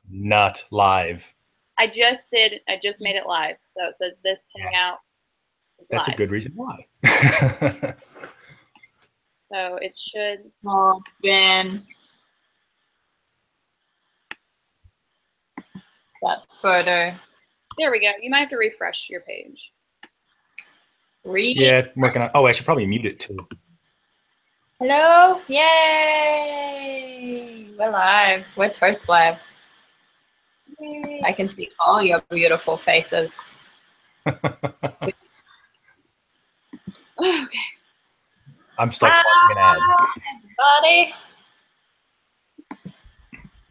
not live. I just made it live. So it says this hangout is That's a live. good reason why. So it should. Oh, Ben. That photo. There we go. You might have to refresh your page. Yeah, I'm working on. Oh, I should probably mute it too. Hello? Yay! We're live. We're totes live. Yay. I can see all your beautiful faces. Okay. I'm stuck watching an ad. Everybody.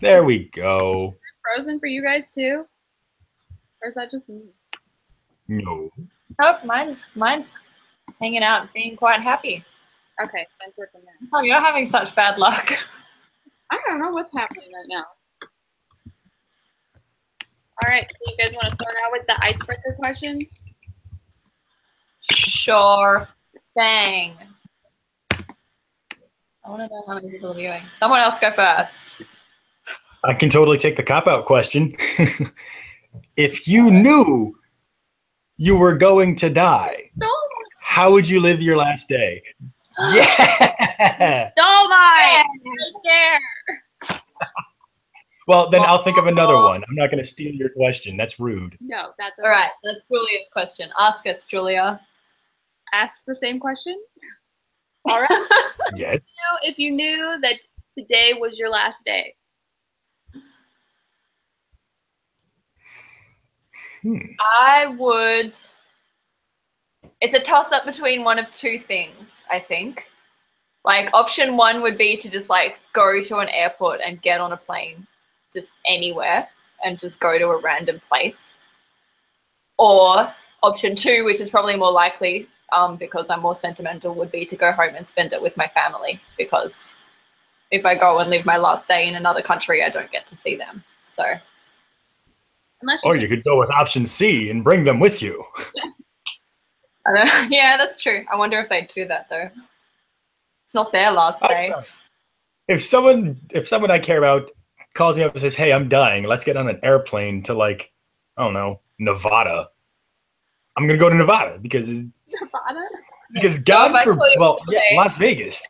There we go. Is it frozen for you guys too? Or is that just me? No. Oh, mine's hanging out, being quite happy. Okay, thanks for coming in. Oh, you're having such bad luck. I don't know what's happening right now. All right, so you guys want to start out with the icebreaker questions? Sure thing. I want to know how many people are viewing. Someone else go first. I can totally take the cop-out question. If you knew you were going to die, how would you live your last day? Yeah! Oh my! Right there! Well, then I'll think of another one. I'm not going to steal your question. That's rude. No, that's okay. All right. That's Julia's question. Ask us, Julia. Ask the same question? All right. Yes. If you knew that today was your last day. I would. It's a toss-up between one of two things, I think. Like, option one would be to just, like, go to an airport and get on a plane just anywhere and just go to a random place. Or option two, which is probably more likely because I'm more sentimental, would be to go home and spend it with my family, because if I go and live my last day in another country, I don't get to see them. So, or you could go with option C and bring them with you. I don't know. Yeah, that's true. I wonder if they'd do that though. It's not their last day. If someone I care about calls me up and says, "Hey, I'm dying. Let's get on an airplane to, like, I don't know, Nevada," I'm gonna go to Nevada because God forbid. Well, yeah, Las Vegas.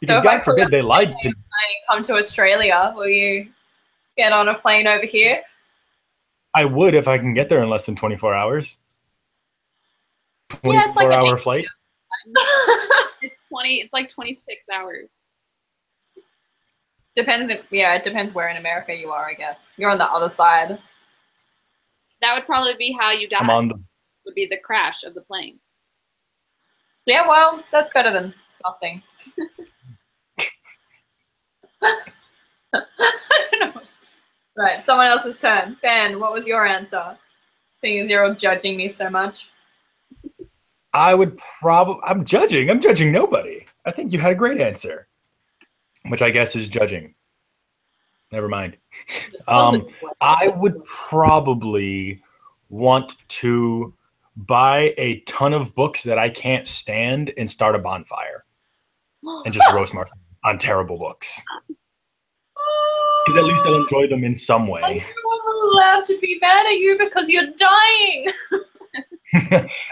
Because so God forbid they lied to me. I come to Australia. Will you get on a plane over here? I would if I can get there in less than 24 hours. 24-hour flight. It's like 26 hours. Depends. It depends where in America you are, I guess. You're on the other side. That would probably be how you die. Would be the crash of the plane. Yeah, well, that's better than nothing. I don't know. Right, someone else's turn. Ben, what was your answer? Seeing as you're all judging me so much. I would probably. I'm judging nobody. I think you had a great answer, which I guess is judging. Never mind. I would probably want to buy a ton of books that I can't stand and start a bonfire and just roast marshmallows on terrible books. Because at least I'll enjoy them in some way. I'm not allowed to be mad at you because you're dying.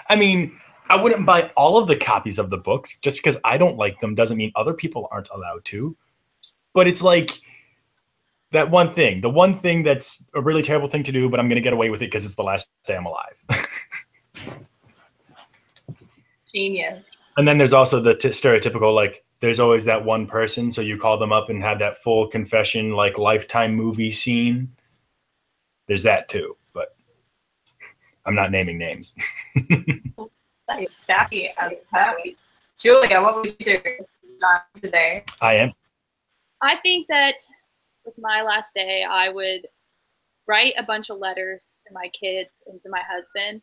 I mean, I wouldn't buy all of the copies of the books. Just because I don't like them doesn't mean other people aren't allowed to. But it's like that one thing. The one thing that's a really terrible thing to do, but I'm going to get away with it because it's the last day I'm alive. Genius. And then there's also the stereotypical, like, there's always that one person, so you call them up and have that full confession, like, Lifetime movie scene. There's that too, but I'm not naming names. That is sassy as hell. Julia, what would you do today? I am. I think that with my last day, I would write a bunch of letters to my kids and to my husband,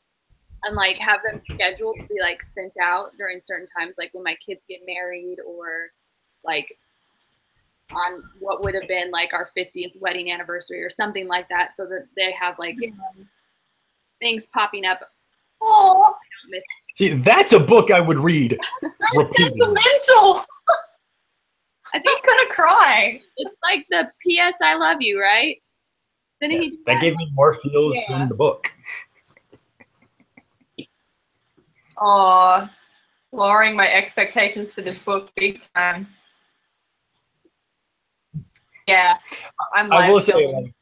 and, like, have them scheduled to be, like, sent out during certain times, like when my kids get married, or, like, on what would have been, like, our 50th wedding anniversary or something like that, so that they have, like, things popping up. Oh, see, that's a book I would read repeatedly. Sentimental. I think I'm gonna cry. It's like the P.S. I love you, right? Didn't he do That gave me more feels Yeah. than the book. Oh, lowering my expectations for this book big time. Yeah, I'm I will live say, filming. like,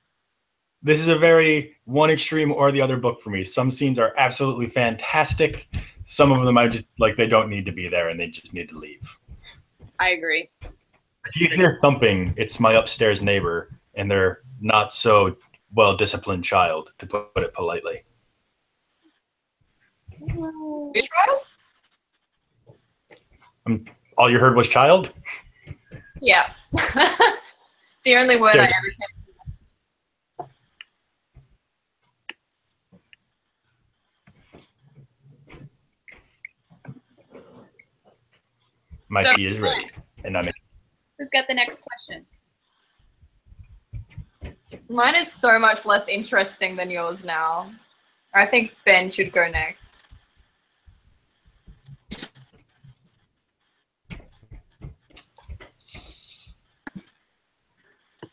this is a very one extreme or the other book for me. Some scenes are absolutely fantastic. Some of them I just like they don't need to be there and they just need to leave. I agree. If you hear thumping, it's my upstairs neighbor and their not so well disciplined child, to put it politely. Which child? All you heard was child? Yeah. It's the only word I ever can. My So- tea is ready. And I'm in. Who's got the next question? Mine is so much less interesting than yours now. I think Ben should go next.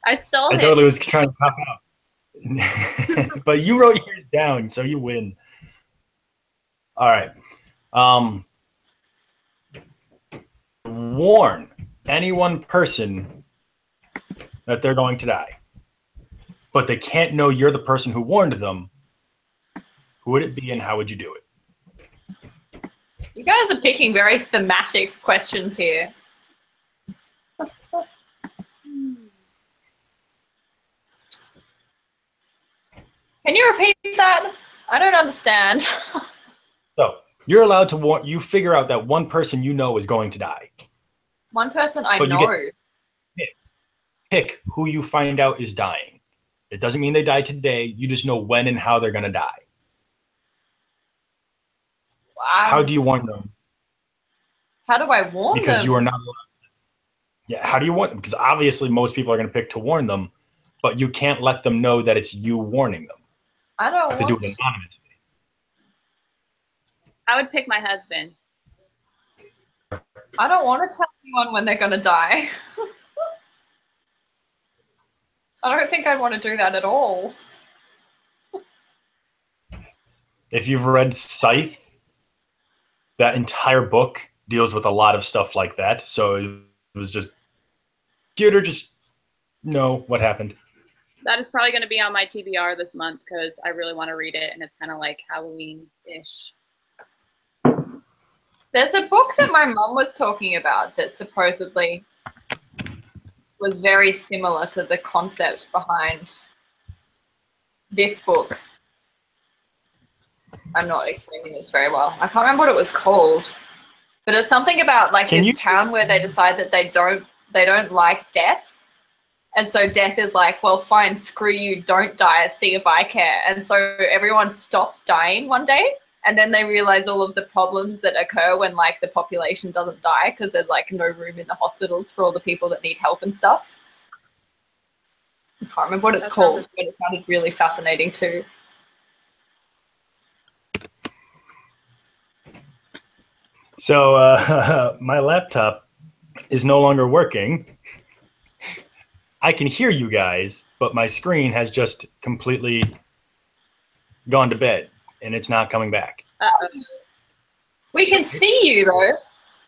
I stole I his. totally was trying to pop out. But you wrote yours down, so you win. All right. Warn any one person that they're going to die, but they can't know you're the person who warned them. Who would it be and how would you do it? You guys are picking very thematic questions here. Can you repeat that? I don't understand. So you're allowed to warn. You figure out that one person you know is going to die. One person I But you know. Pick who you find out is dying. It doesn't mean they die today. You just know when and how they're going to die. How do you warn them? How do I warn them? Because you are not allowed. Yeah, how do you warn them? Because obviously most people are going to pick to warn them, but you can't let them know that it's you warning them. I don't You have to do want it anonymously. I would pick my husband. I don't want to tell anyone when they're going to die. I don't think I'd want to do that at all. If you've read Scythe, that entire book deals with a lot of stuff like that. So it was just, Peter, just know what happened. That is probably going to be on my TBR this month because I really want to read it, and it's kind of like Halloween-ish. There's a book that my mum was talking about that supposedly was very similar to the concept behind this book. I'm not explaining this very well. I can't remember what it was called, but it's something about like this town where they decide that they don't like death. And so death is like, well, fine, screw you, don't die, see if I care. And so everyone stops dying one day, and then they realize all of the problems that occur when like the population doesn't die because there's like no room in the hospitals for all the people that need help and stuff. I can't remember what it's called, but it sounded really fascinating too. So my laptop is no longer working. I can hear you guys, but my screen has just completely gone to bed, and it's not coming back. Uh-oh. We can see you though.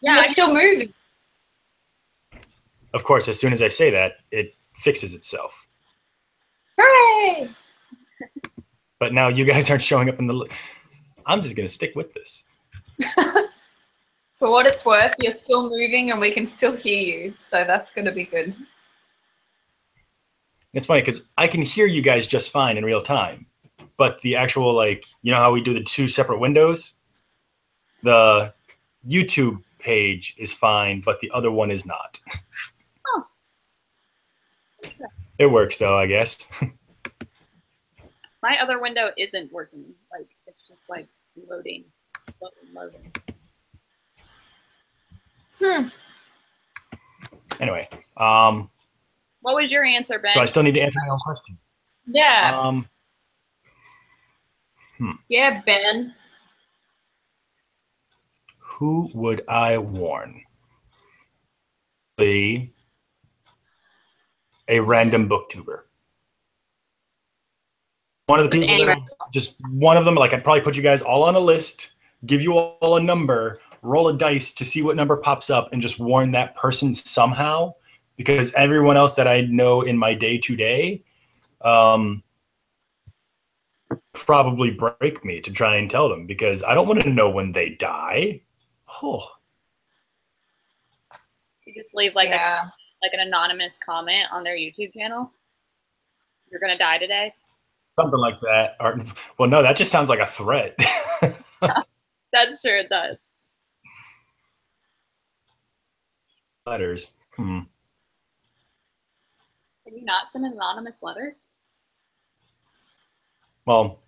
Yeah, You're still moving. Of course, as soon as I say that, it fixes itself. Hooray! But now you guys aren't showing up in the... I'm just going to stick with this. For what it's worth, you're still moving and we can still hear you, so that's going to be good. It's funny because I can hear you guys just fine in real time, but the actual, like, you know how we do the two separate windows? The YouTube page is fine, but the other one is not. Oh. It works though, I guess. My other window isn't working. Like, it's just like loading. Anyway, what was your answer, Ben? so I still need to answer my own question. Yeah. Yeah, Ben. Who would I warn? A random booktuber. One of the people, just one of them, like I'd probably put you guys all on a list, give you all a number, roll a dice to see what number pops up, and just warn that person somehow, because everyone else that I know in my day-to-day probably break me to try and tell them, because I don't want to know when they die. Oh. You just leave like an anonymous comment on their YouTube channel. You're gonna die today. Something like that. Or, well, no, that just sounds like a threat. That's true, it does. Letters. Can you not send anonymous letters? Well,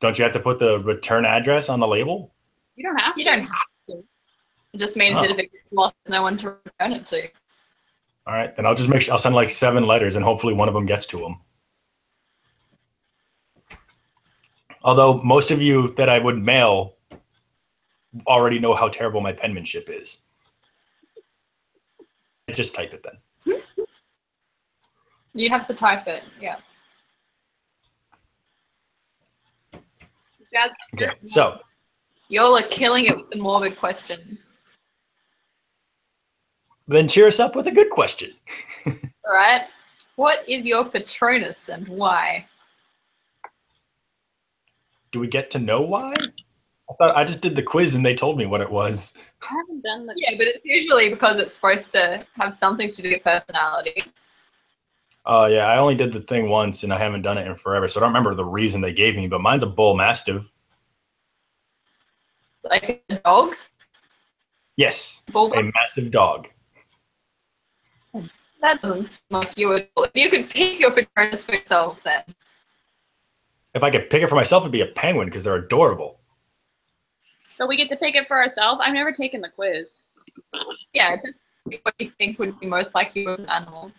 don't you have to put the return address on the label? You don't have to. You don't have to. It just means that if it's lost, no one to return it to. All right, then I'll just make sure I'll send like 7 letters, and hopefully one of them gets to them. Although most of you that I would mail already know how terrible my penmanship is. I just type it then. You have to type it, yeah. Okay, so. Y'all are killing it with the morbid questions. Then cheer us up with a good question. All right. What is your Patronus and why? Do we get to know why? I thought I just did the quiz and they told me what it was. I haven't done the. Yeah, but it's usually because it's supposed to have something to do with personality. Oh, yeah, I only did the thing once and I haven't done it in forever, so I don't remember the reason they gave me, but mine's a bull mastiff. Like a dog? Yes, Bulldog? a massive dog. That doesn't seem like you at all. If you could pick your Patronus for yourself, then. If I could pick it for myself, it'd be a penguin because they're adorable. So we get to pick it for ourselves? I've never taken the quiz. Yeah, just pick what you think would be most like you as an animal.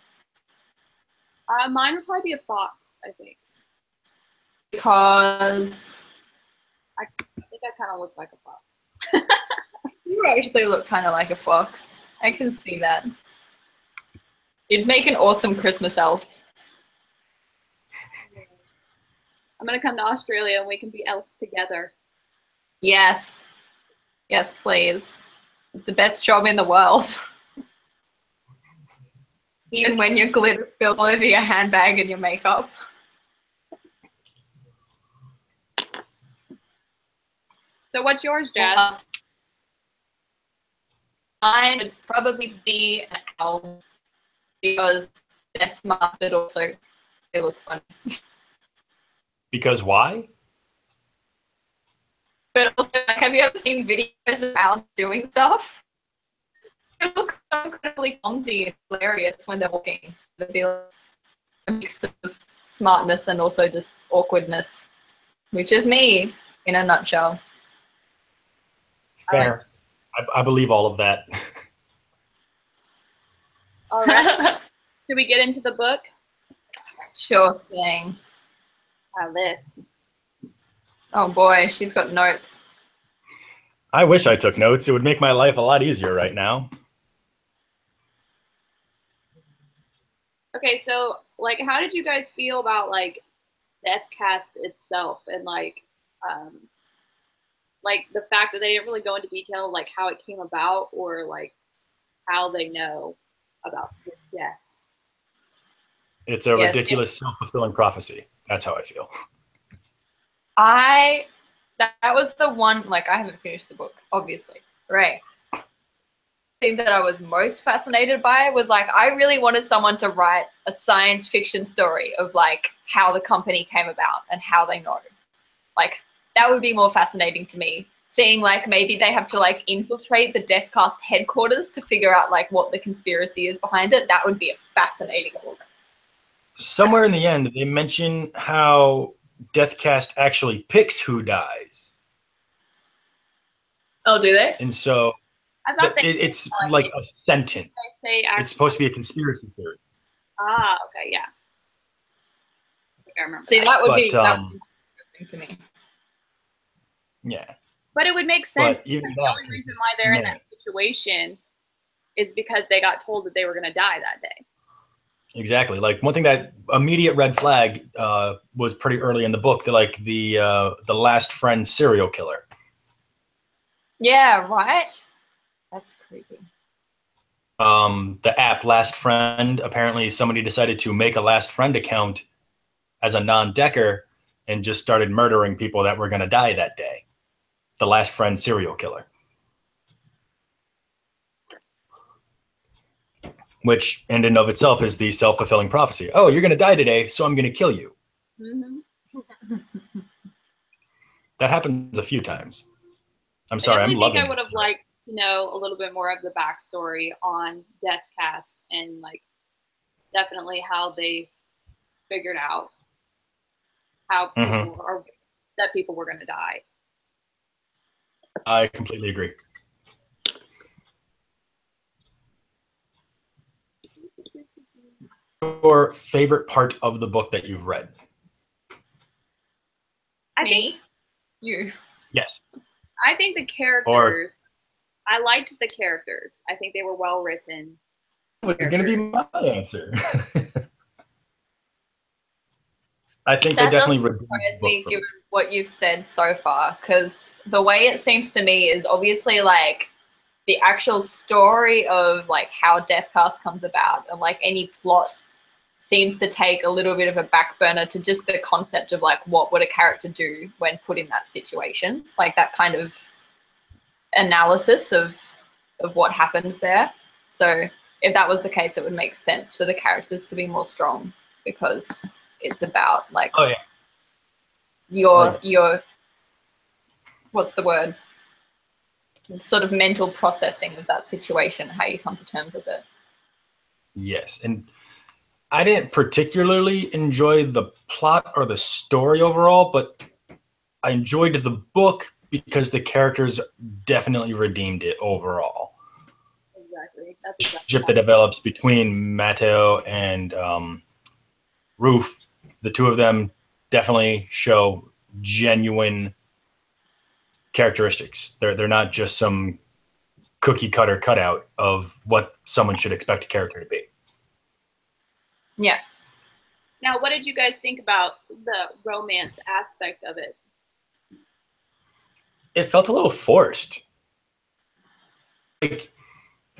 Mine would probably be a fox, I think. Because I think I kind of look like a fox. you actually look kind of like a fox. I can see that. You'd make an awesome Christmas elf. I'm going to come to Australia and we can be elves together. Yes. Yes, please. It's the best job in the world. Even when your glitter spills all over your handbag and your makeup. So what's yours, Jazz? Mine would probably be an owl because they're smart, but also they look funny. Because why? But also, like, have you ever seen videos of owls doing stuff? They look so incredibly clumsy and hilarious when they're walking. So they feel a mix of smartness and also just awkwardness, which is me in a nutshell. Fair. I believe all of that. All right. Should we get into the book? Sure thing. Our list. Oh boy, she's got notes. I wish I took notes. It would make my life a lot easier right now. Okay, so like, how did you guys feel about like Deathcast itself and like the fact that they didn't really go into detail like how it came about or like how they know about the deaths? It's a ridiculous self-fulfilling prophecy. That's how I feel. That was the one, like, I haven't finished the book, obviously, right? The thing that I was most fascinated by was, like, I really wanted someone to write a science fiction story of, like, how the company came about and how they know. Like, that would be more fascinating to me. Seeing, like, maybe they have to, like, infiltrate the Deathcast headquarters to figure out, like, what the conspiracy is behind it. That would be a fascinating book. Somewhere in the end, they mention how Deathcast actually picks who dies. Oh, do they? And so I thought it's like a sentence. It's supposed to be a conspiracy theory. Ah, okay, yeah. I remember. See, that would be interesting to me. Yeah. But it would make sense. But even the only reason why they're in that situation is because they got told that they were going to die that day. Exactly. Like one thing that immediate red flag was pretty early in the book. Like the last friend serial killer. Yeah, right. That's creepy. The app Last Friend. Apparently, somebody decided to make a Last Friend account as a non-decker and just started murdering people that were going to die that day. The Last Friend serial killer. Which, in and of itself, is the self-fulfilling prophecy. Oh, you're going to die today, so I'm going to kill you. Mm-hmm. That happens a few times. I'm I sorry, I'm definitely loving think I would have liked to know a little bit more of the backstory on Deathcast and like definitely how they figured out how people are that people were going to die. I completely agree. Your favorite part of the book that you've read? Me? You. Yes. I think the characters, I liked the characters. I think they were well written. What's going to be my answer? I think That they definitely doesn't surprise me given what you've said so far, because the way it seems to me is obviously like the actual story of like how Deathcast comes about and like any plot seems to take a little bit of a back burner to just the concept of like what would a character do when put in that situation, like that kind of analysis of what happens there. So if that was the case, it would make sense for the characters to be more strong because it's about like your what's the word, sort of mental processing of that situation, how you come to terms with it. Yes, and I didn't particularly enjoy the plot or the story overall, but I enjoyed the book because the characters definitely redeemed it overall. Exactly. That's the relationship that develops between Matteo and Roof, the two of them definitely show genuine characteristics. They're not just some cookie cutter cutout of what someone should expect a character to be. Yeah. Now, what did you guys think about the romance aspect of it? It felt a little forced. Like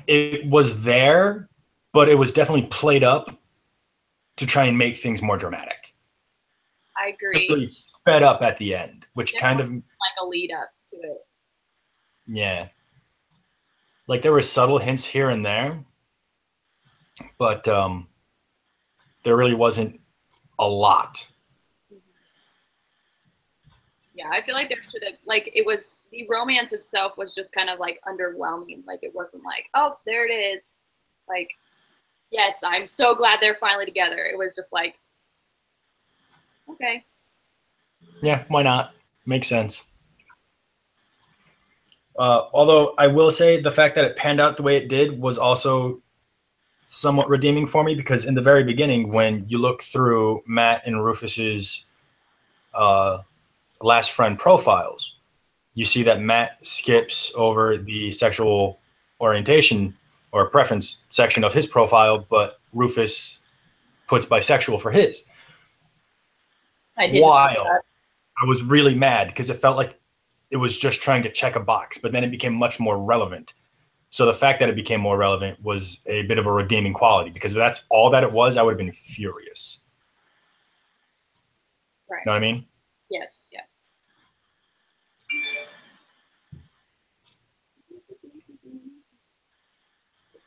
it was there, but it was definitely played up to try and make things more dramatic. I agree. It really sped up at the end, which kind of like a lead up to it. Yeah. Like there were subtle hints here and there, but there really wasn't a lot. Yeah, I feel like there should have, like, it was, the romance itself was just kind of like underwhelming. Like, it wasn't like, oh, there it is. Like, yes, I'm so glad they're finally together. It was just like, okay. Yeah, why not? Makes sense. Although I will say the fact that it panned out the way it did was also somewhat redeeming for me, because in the very beginning, when you look through Matt and Rufus's last friend profiles, you see that Matt skips over the sexual orientation or preference section of his profile, but Rufus puts bisexual for his. I did. While I was really mad because it felt like it was just trying to check a box, but then it became much more relevant. So the fact that it became more relevant was a bit of a redeeming quality, because if that's all that it was, I would have been furious. Right. You know what I mean? Yes, yes.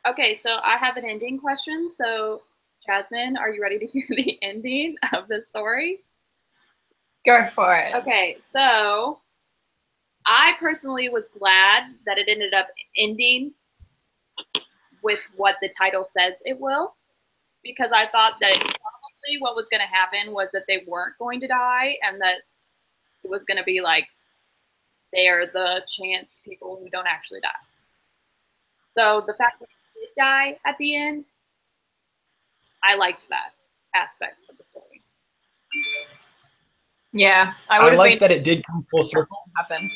Okay, so I have an ending question. So, Jasmine, are you ready to hear the ending of the story? Go for it. Okay, so I personally was glad that it ended up ending with what the title says it will, because I thought that probably what was going to happen was that they weren't going to die, and that it was going to be like they are the chance people who don't actually die. So the fact that they did die at the end, I liked that aspect of the story. Yeah, I like that it did come full circle. Happen.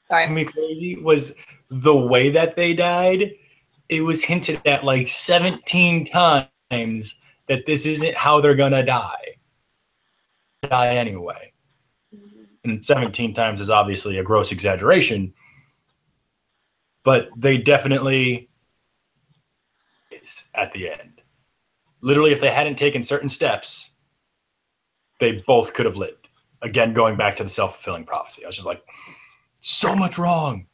Sorry. Me crazy was the way that they died it was hinted at like 17 times that this isn't how they're gonna die anyway. And 17 times is obviously a gross exaggeration, but they definitely is at the end. Literally, if they hadn't taken certain steps, they both could have lived. Again, going back to the self-fulfilling prophecy. I was just like, so much wrong.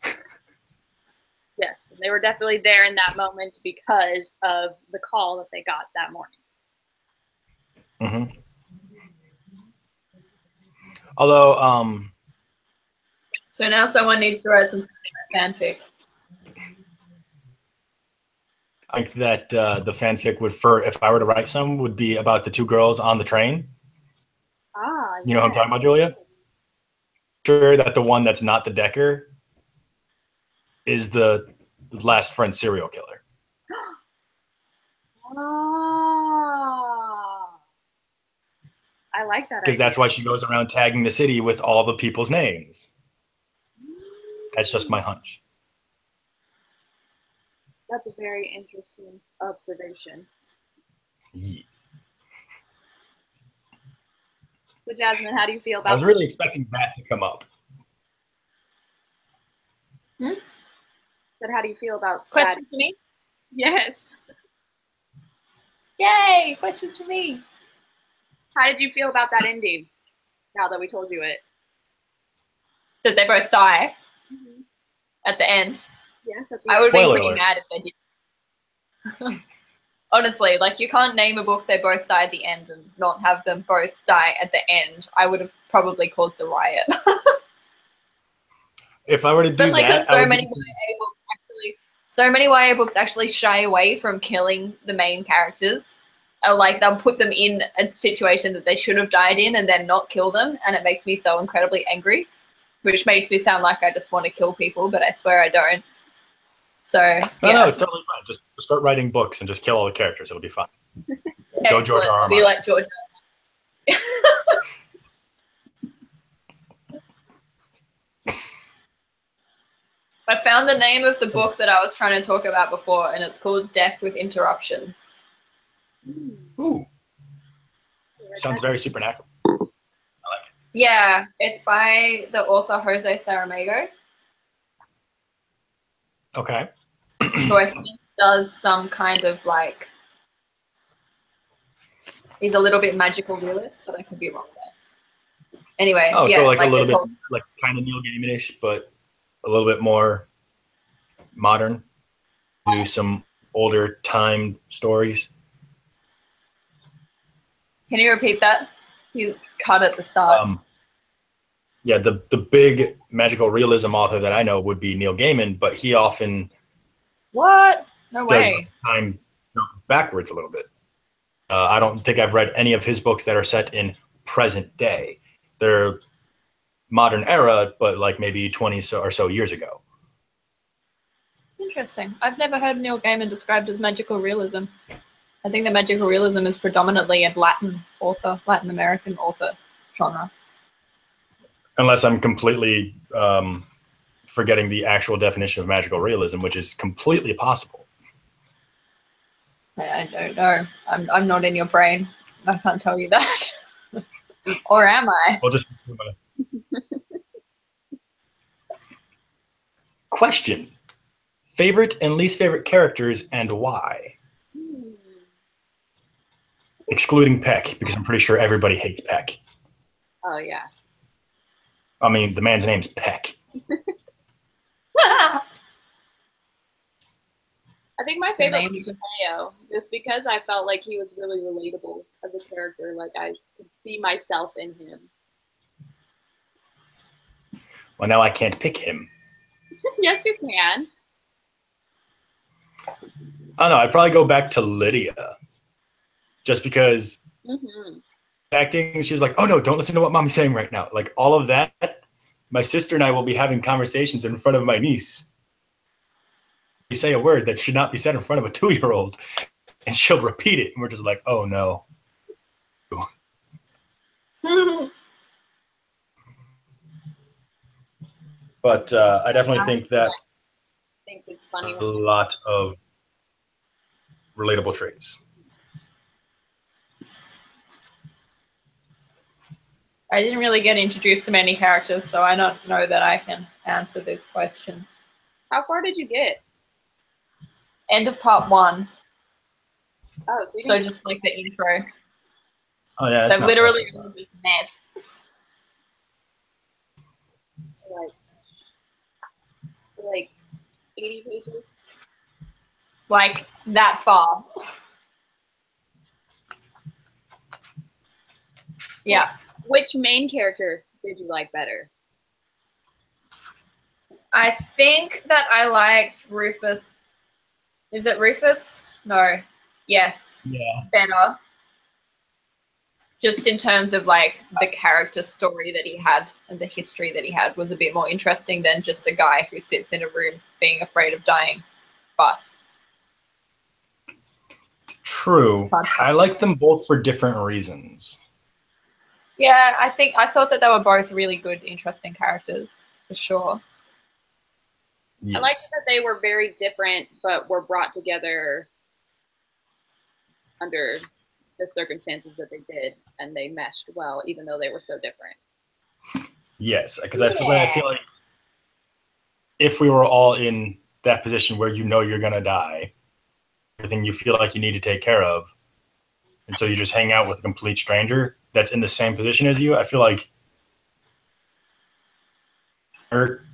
Yes, they were definitely there in that moment because of the call that they got that morning. Mm-hmm. Although, so now someone needs to write some fanfic. I think that the fanfic would, if I were to write some, would be about the two girls on the train. Ah, you know what I'm talking about, Julia? Sure that the one that's not the Decker is the last friend serial killer. Oh, I like that. Because that's why she goes around tagging the city with all the people's names. That's just my hunch. That's a very interesting observation. Yeah. So, Jasmine, how do you feel about I was really expecting that to come up. But how do you feel about Question that? for me? Yes. Yay! Questions for me. How did you feel about that ending? Now that we told you it. That they both die at the end. Yes. I would be Spoiler pretty alert. mad if they did. Honestly, like, you can't name a book they both die at the end and not have them both die at the end. I would have probably caused a riot. If I were to Especially do that, because so many YA books actually shy away from killing the main characters. Or, like, they'll put them in a situation that they should have died in and then not kill them, and it makes me so incredibly angry, which makes me sound like I just want to kill people, but I swear I don't. So no, it's totally fine. Just start writing books and just kill all the characters. It'll be fine. Go George R. R. Be like George. I found the name of the book that I was trying to talk about before, and it's called Death with Interruptions. Ooh. Sounds very supernatural. I like it. Yeah, it's by the author Jose Saramago. Okay. Who I think does some kind of, like, he's a little bit magical realist, but I could be wrong there. Anyway, Oh, yeah, so like a little this bit whole, like kind of Neil Gaiman-ish, but a little bit more modern. Do some older time stories. Can you repeat that? You cut at the start. Yeah, the big magical realism author that I know would be Neil Gaiman, but he often What? No does way. time backwards a little bit. I don't think I've read any of his books that are set in present day. They're modern era, but like maybe 20 or so years ago. Interesting. I've never heard Neil Gaiman described as magical realism. I think the magical realism is predominantly a Latin American author genre. Unless I'm completely forgetting the actual definition of magical realism, which is completely possible. I don't know. I'm not in your brain. I can't tell you that. Or am I? We'll just question: favorite and least favorite characters and why? Excluding Peck, because I'm pretty sure everybody hates Peck. Oh, yeah. I mean, the man's name's Peck. I think my favorite was Leo, just because I felt like he was really relatable as a character. Like, I could see myself in him. Well, now I can't pick him. Yes, you can. I don't know. I'd probably go back to Lydia. Just because acting, she was like, oh no, don't listen to what mommy's saying right now. Like, all of that, my sister and I will be having conversations in front of my niece. We say a word that should not be said in front of a 2-year-old, and she'll repeat it, and we're just like, oh no. But I definitely think that I think it's funny. a lot of relatable traits? I didn't really get introduced to many characters, so I don't know that I can answer this question. How far did you get? End of part 1. Oh, so, so just like the intro. Oh yeah, that's so literally met. Like 80 pages. Like that far. Yeah. Which main character did you like better? I think that I liked Rufus. Is it Rufus? No. Yes. Yeah. Better. Just in terms of like the character story that he had and the history that he had was a bit more interesting than just a guy who sits in a room being afraid of dying. But true. I like them both for different reasons. Yeah, I thought that they were both really good, interesting characters, for sure. Yes. I liked that they were very different, but were brought together under the circumstances that they did, and they meshed well, even though they were so different. Yes, because I feel like if we were all in that position where you know you're gonna die, everything you feel like you need to take care of, and so you just hang out with a complete stranger that's in the same position as you, I feel like her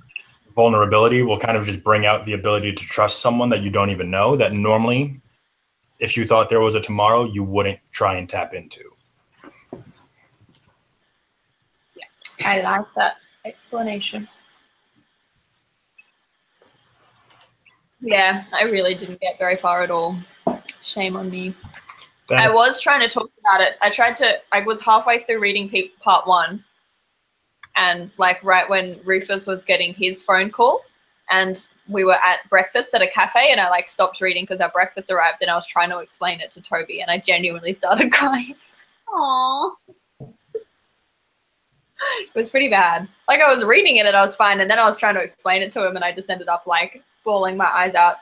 vulnerability will kind of just bring out the ability to trust someone that you don't even know, that normally, if you thought there was a tomorrow, you wouldn't try and tap into. Yeah, I like that explanation. Yeah, I really didn't get very far at all. Shame on me. I was trying to talk about it. I was halfway through reading part 1, and like right when Rufus was getting his phone call, and we were at breakfast at a cafe, and I like stopped reading because our breakfast arrived, and I was trying to explain it to Toby, and I genuinely started crying. Aww. It was pretty bad. Like I was reading it and I was fine, and then I was trying to explain it to him, and I just ended up like bawling my eyes out.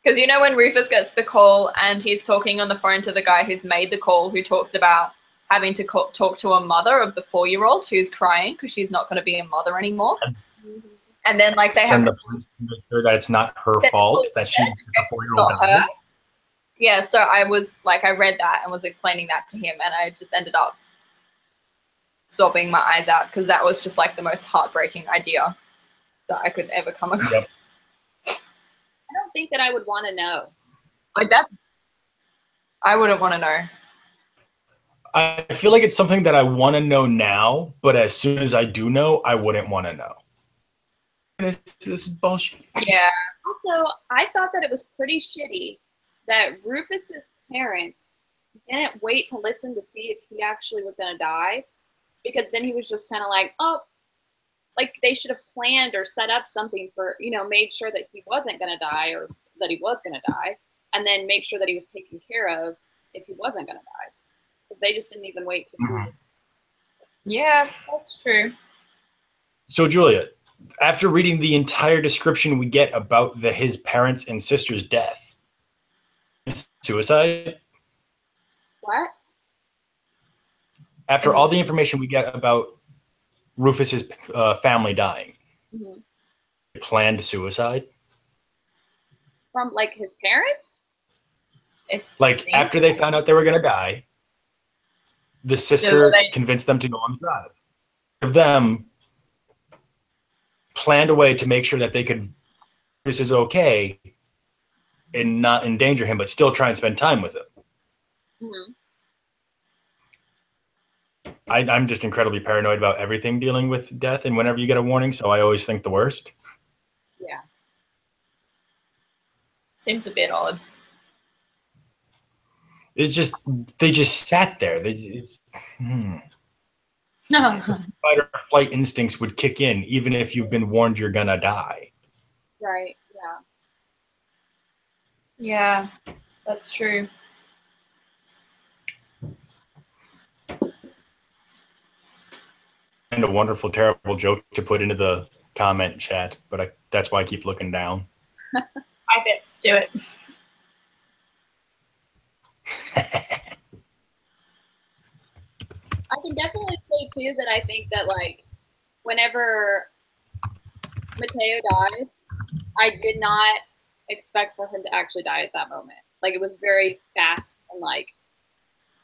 Because you know when Rufus gets the call and he's talking on the phone to the guy who's made the call, who talks about having to talk to a mother of the 4-year-old who's crying because she's not going to be a mother anymore. And then like they have the police to make sure that it's not her fault that she the 4-year-old dies. Yeah, so I was like, I read that and was explaining that to him, and I just ended up sobbing my eyes out because that was just like the most heartbreaking idea that I could ever come across. Yep. I don't think that I would want to know. Like that, I wouldn't want to know. I feel like it's something that I want to know now, but as soon as I do know, I wouldn't want to know. This is bullshit. Yeah. Also, I thought that it was pretty shitty that Rufus's parents didn't wait to listen to see if he actually was going to die, because then he was just kind of like, oh, like they should have planned or set up something for, you know, made sure that he wasn't going to die or that he was going to die, and then make sure that he was taken care of if he wasn't going to die. Because they just didn't even wait to see it. Yeah, that's true. So, Julia, after reading the entire description we get about his parents' and sister's death, suicide? What? After all the information we get about Rufus's family dying, planned suicide? From like his parents? Like after they found out they were going to die, the sister convinced them to go on the drive. Of them planned a way to make sure that they could, this is okay, and not endanger him, but still try and spend time with him. Mm-hmm. I'm just incredibly paranoid about everything dealing with death, and whenever you get a warning, so I always think the worst. Yeah. Seems a bit odd. It's just, they just sat there. No. Fight or flight instincts would kick in, even if you've been warned you're gonna die. Right, yeah. Yeah, that's true. And a wonderful, terrible joke to put into the comment chat, but that's why I keep looking down. I bet. Do it. I can definitely say too that I think that like whenever Mateo dies, I did not expect for him to actually die at that moment. Like it was very fast and like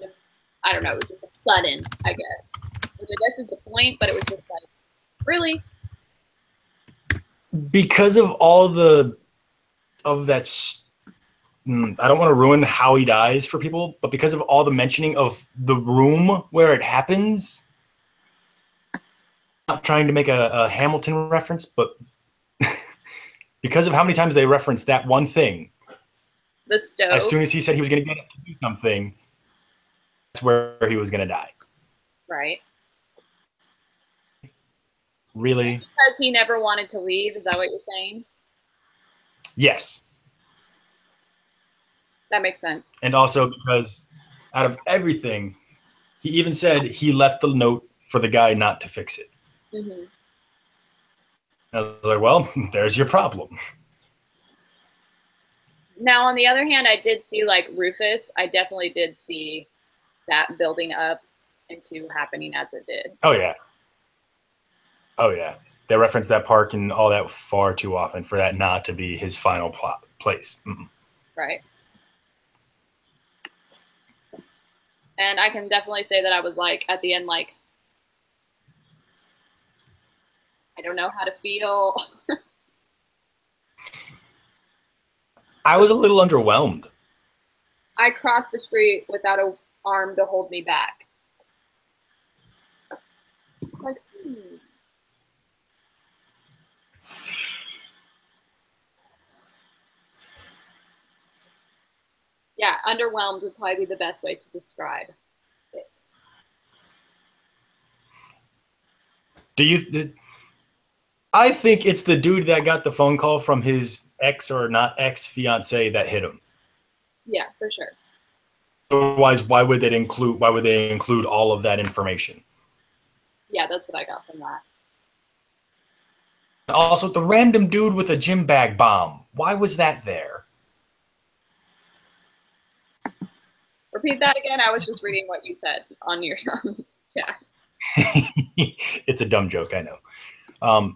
just I don't know, it was just sudden, I guess. Which I guess is the point, but it was just like really because of all the of that. I don't want to ruin how he dies for people, but because of all the mentioning of the room where it happens, not trying to make a Hamilton reference, but because of how many times they referenced that one thing, the stove. as soon as he said he was going to get up to do something, that's where he was going to die. Right. Really? Because he never wanted to leave, is that what you're saying? Yes. That makes sense. And also because out of everything, he even said he left the note for the guy not to fix it. Mm-hmm. I was like, well, there's your problem. Now, on the other hand, I did see like Rufus. I definitely did see that building up into happening as it did. Oh, yeah. Oh, yeah. They referenced that park and all that far too often for that not to be his final place. Mm-mm. Right. And I can definitely say that I was like, at the end, like, I don't know how to feel. I was a little underwhelmed. I crossed the street without an arm to hold me back. Like, Yeah, underwhelmed would probably be the best way to describe it. I think it's the dude that got the phone call from his ex or not ex fiance that hit him. Yeah, for sure. Otherwise, why would they include all of that information? Yeah, that's what I got from that. Also, the random dude with a gym bag bomb. Why was that there? Repeat that again. I was just reading what you said on your chat. It's a dumb joke, I know.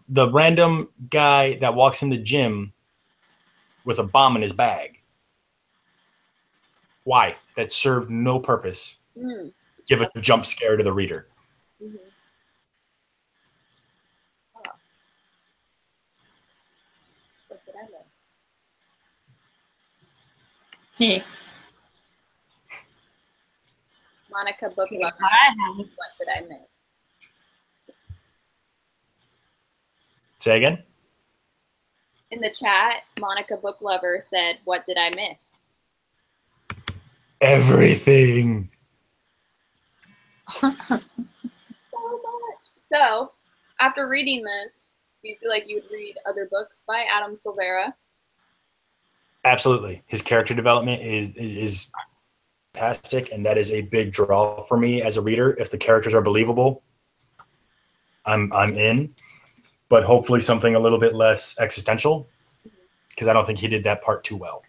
The random guy that walks in the gym with a bomb in his bag. Why? That served no purpose. Give a jump scare to the reader. Mm-hmm. Oh. What did I miss? Monica Book Lover. What did I miss? Say again? In the chat, Monica Book Lover said, "What did I miss?" Everything. So much. So, after reading this, do you feel like you would read other books by Adam Silvara? Absolutely. His character development is fantastic, and that is a big draw for me as a reader. If the characters are believable, I'm in. But hopefully something a little bit less existential, because I don't think he did that part too well.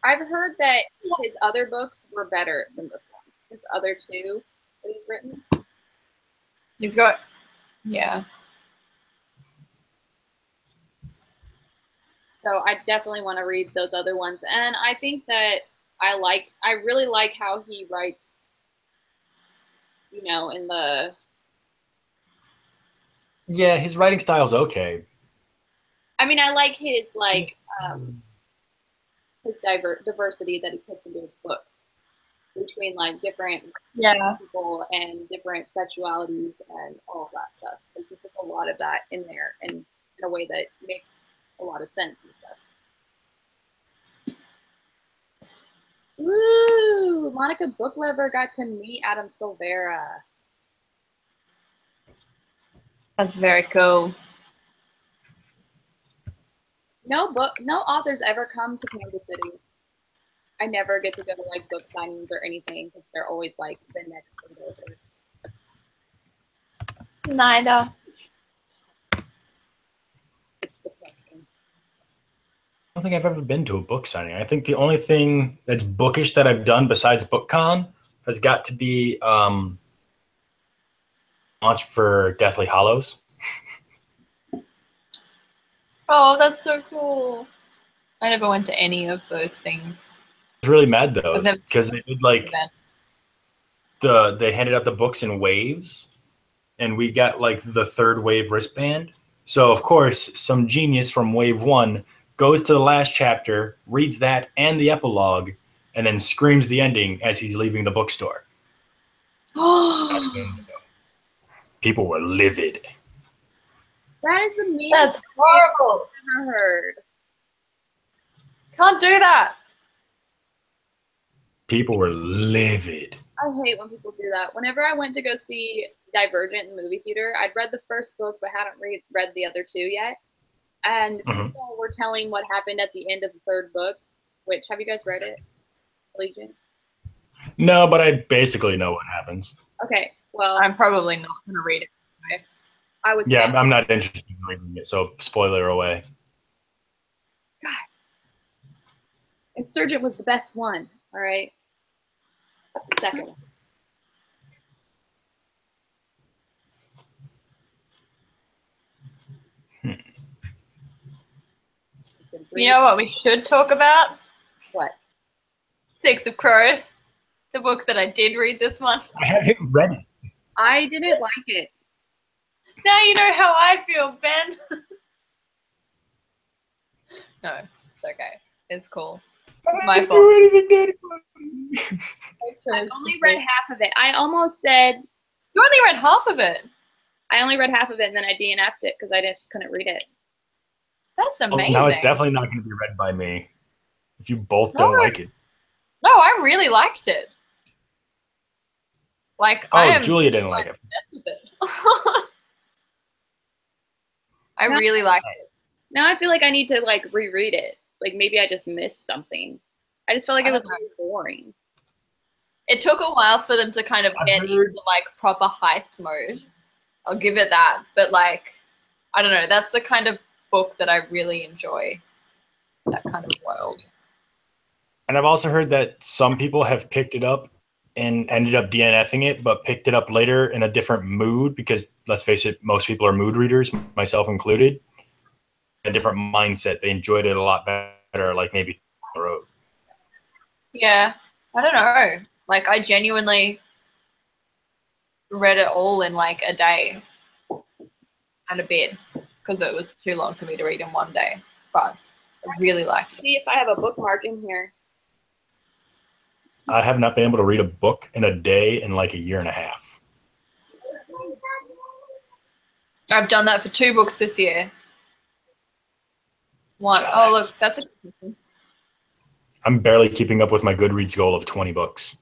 I've heard that his other books were better than this one. His other two that he's written. He's got, yeah. So I definitely want to read those other ones. And I think that I really like how he writes, you know, in the... Yeah, his writing style's okay. I mean, I like his, like, his diversity that he puts into his books between, like, different people and different sexualities and all of that stuff. Like, he puts a lot of that in there and in a way that makes a lot of sense and stuff. Woo! Monica Book Lover got to meet Adam Silvara. That's very cool. No authors ever come to Kansas City. I never get to go to like book signings or anything because they're always like the next thing over. Neither. It's depressing. I don't think I've ever been to a book signing. I think the only thing that's bookish that I've done besides BookCon has got to be launch for Deathly Hallows. Oh, that's so cool. I never went to any of those things. I was really mad though because they did like they handed out the books in waves, and we got like the 3rd wave wristband. So of course, some genius from wave 1 goes to the last chapter, reads that and the epilogue, and then screams the ending as he's leaving the bookstore. People were livid. That is the meanest That's horrible. I've ever heard. Can't do that. People were livid. I hate when people do that. Whenever I went to go see Divergent in the movie theater, I'd read the first book but hadn't read the other 2 yet. And people were telling what happened at the end of the 3rd book, which, have you guys read it? Legion? No, but I basically know what happens. Okay, well. I'm probably not going to read it anyway. I'm not interested in reading it, so spoiler away. God. Insurgent was the best one, all right? The second one. You know what we should talk about? What? 6 of Crows, the book that I did read this month. I haven't read it. I didn't like it. Now you know how I feel, Ben. No, it's okay. It's cool. My fault. Do anything to anybody. I only read half of it. I almost said. You only read half of it. I only read half of it and then I DNF'd it because I just couldn't read it. That's amazing. Now it's definitely not going to be read by me if you both don't like it. No, I really liked it. Like, Julia didn't like it. I really liked it. Now I feel like I need to like reread it. Like maybe I just missed something. I just felt like it was really boring. It took a while for them to kind of get into like proper heist mode. I'll give it that. But like, I don't know. That's the kind of book that I really enjoy. That kind of world. And I've also heard that some people have picked it up and ended up DNFing it, but picked it up later in a different mood because, let's face it, most people are mood readers, myself included. A different mindset. They enjoyed it a lot better, like maybe on the road. Yeah, I don't know. Like, I genuinely read it all in like a day and a bit because it was too long for me to read in one day. But I really liked it. See if I have a bookmark in here. I have not been able to read a book in a day in like a year and a half. I've done that for 2 books this year. One. Jealous. Oh, look, that's a. I'm barely keeping up with my Goodreads goal of 20 books.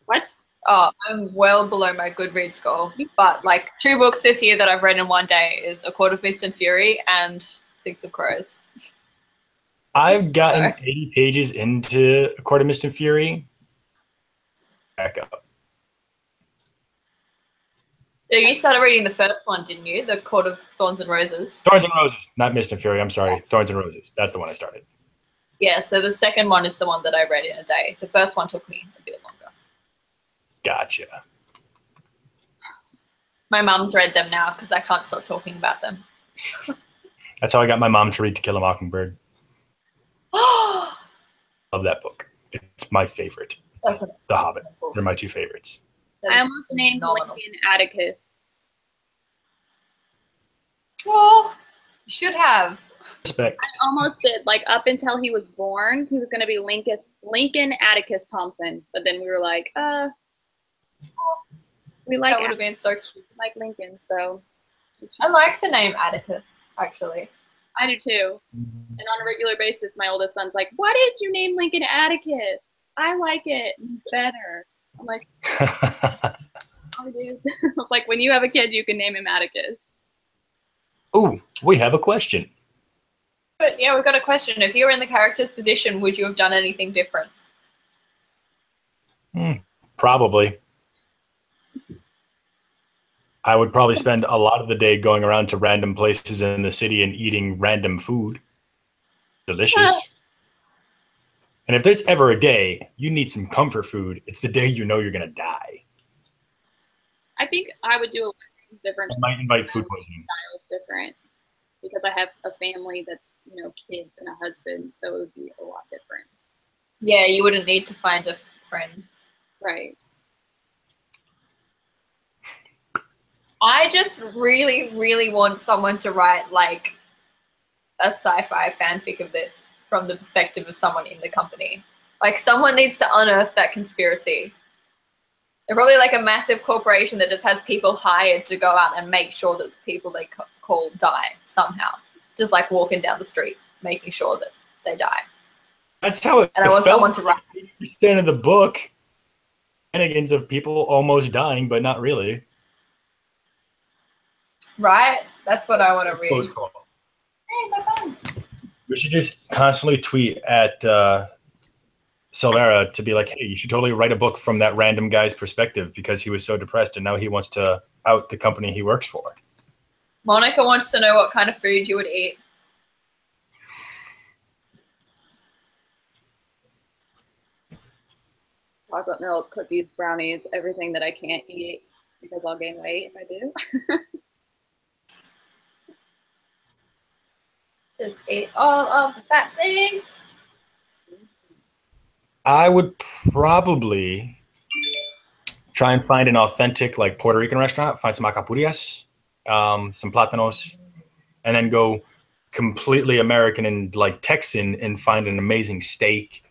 What? Oh, I'm well below my Goodreads goal. But like 2 books this year that I've read in one day is A Court of Mist and Fury and 6 of Crows. I've gotten 80 pages into A Court of Mist and Fury. Back up. So you started reading the first one, didn't you? The Court of Thorns and Roses. Thorns and Roses, not Mist and Fury. I'm sorry. Thorns and Roses. That's the one I started. Yeah, so the second one is the one that I read in a day. The first one took me a bit longer. Gotcha. My mum's read them now because I can't stop talking about them. That's how I got my mom to read To Kill a Mockingbird. Love that book. It's my favorite. The Hobbit. They're my 2 favorites. I almost named Lincoln Atticus. Well, you should have. Respect. I almost did. Like up until he was born, he was going to be Lincoln Atticus Thompson. But then we were like, we like that would have been so cute. Like Lincoln, so. I like the name Atticus, actually. I do too. And on a regular basis, my oldest son's like, why did you name Lincoln Atticus? I like it better. I'm like, oh, dude. I was like, when you have a kid, you can name him Atticus. Ooh, we have a question. But yeah, we've got a question. If you were in the character's position, would you have done anything different? Probably. I would probably spend a lot of the day going around to random places in the city and eating random food. Delicious. And if there's ever a day you need some comfort food, it's the day you know you're going to die. I think I would do a lot of things different. I might invite food poisoning. Styles different because I have a family that's, you know, kids and a husband, so it would be a lot different. Yeah, you wouldn't need to find a friend. Right. I just really, really want someone to write like a sci-fi fanfic of this from the perspective of someone in the company. Like someone needs to unearth that conspiracy. They're probably like a massive corporation that just has people hired to go out and make sure that the people they call die somehow. Just like walking down the street, making sure that they die. That's how it And I want felt someone to write. 80% of the book. Shenanigans of people almost dying, but not really. Right? That's what I want to read. Close call. Hey, my phone. We should just constantly tweet at Silvara to be like, hey, you should totally write a book from that random guy's perspective because he was so depressed and now he wants to out the company he works for. Monica wants to know what kind of food you would eat. Chocolate milk, cookies, brownies, everything that I can't eat because I'll gain weight if I do. Just eat all of the fat things. I would probably try and find an authentic like Puerto Rican restaurant, find some acapullas, some plátanos, and then go completely American and like Texan and find an amazing steak.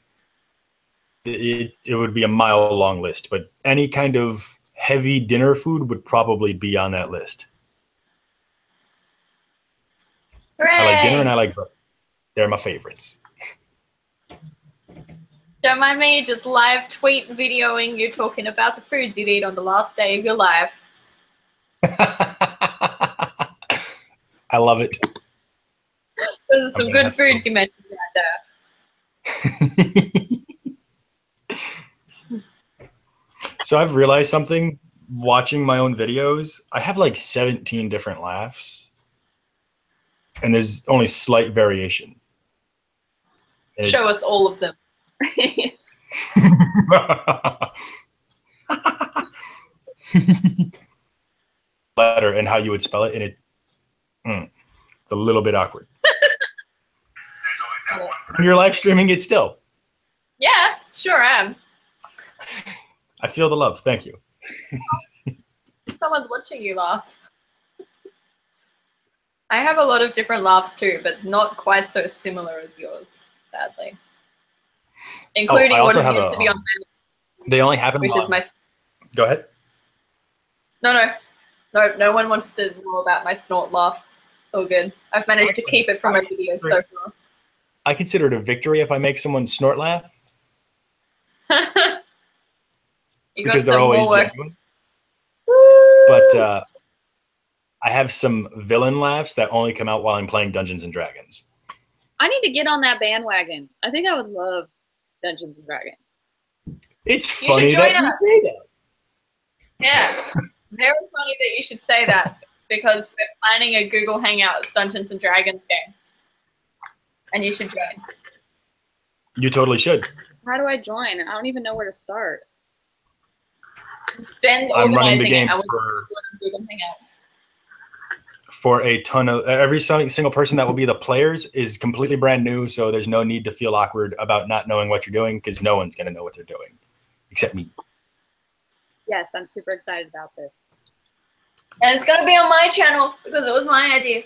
It would be a mile-long list, but any kind of heavy dinner food would probably be on that list. Hooray! I like dinner and I like breakfast. They're my favorites. Don't mind me just live tweet videoing you talking about the foods you'd eat on the last day of your life. I love it. Those are some good foods you mentioned right there. So I've realized something watching my own videos. I have like 17 different laughs, and there's only slight variation. And Show us all of them. Letter and how you would spell it, and it's a little bit awkward. You're live streaming it still. Yeah, sure am. I feel the love. Thank you. Someone's watching you laugh. I have a lot of different laughs too, but not quite so similar as yours, sadly. Including what is yet to be on they only happen which is my... Go ahead. No one wants to know about my snort laugh. It's all good. I've managed to keep it from my videos so far. I consider it a victory if I make someone snort laugh. Because they're always genuine. But I have some villain laughs that only come out while I'm playing Dungeons and Dragons. I need to get on that bandwagon. I think I would love Dungeons and Dragons. It's funny that you say that. Yeah, very funny that you should say that because we're planning a Google Hangouts Dungeons and Dragons game. And you should join. You totally should. How do I join? I don't even know where to start. Ben's I'm running the game for a ton of every single person that will be the players is completely brand new, so there's no need to feel awkward about not knowing what you're doing because no one's going to know what they're doing except me. Yes, I'm super excited about this. And it's going to be on my channel because it was my idea.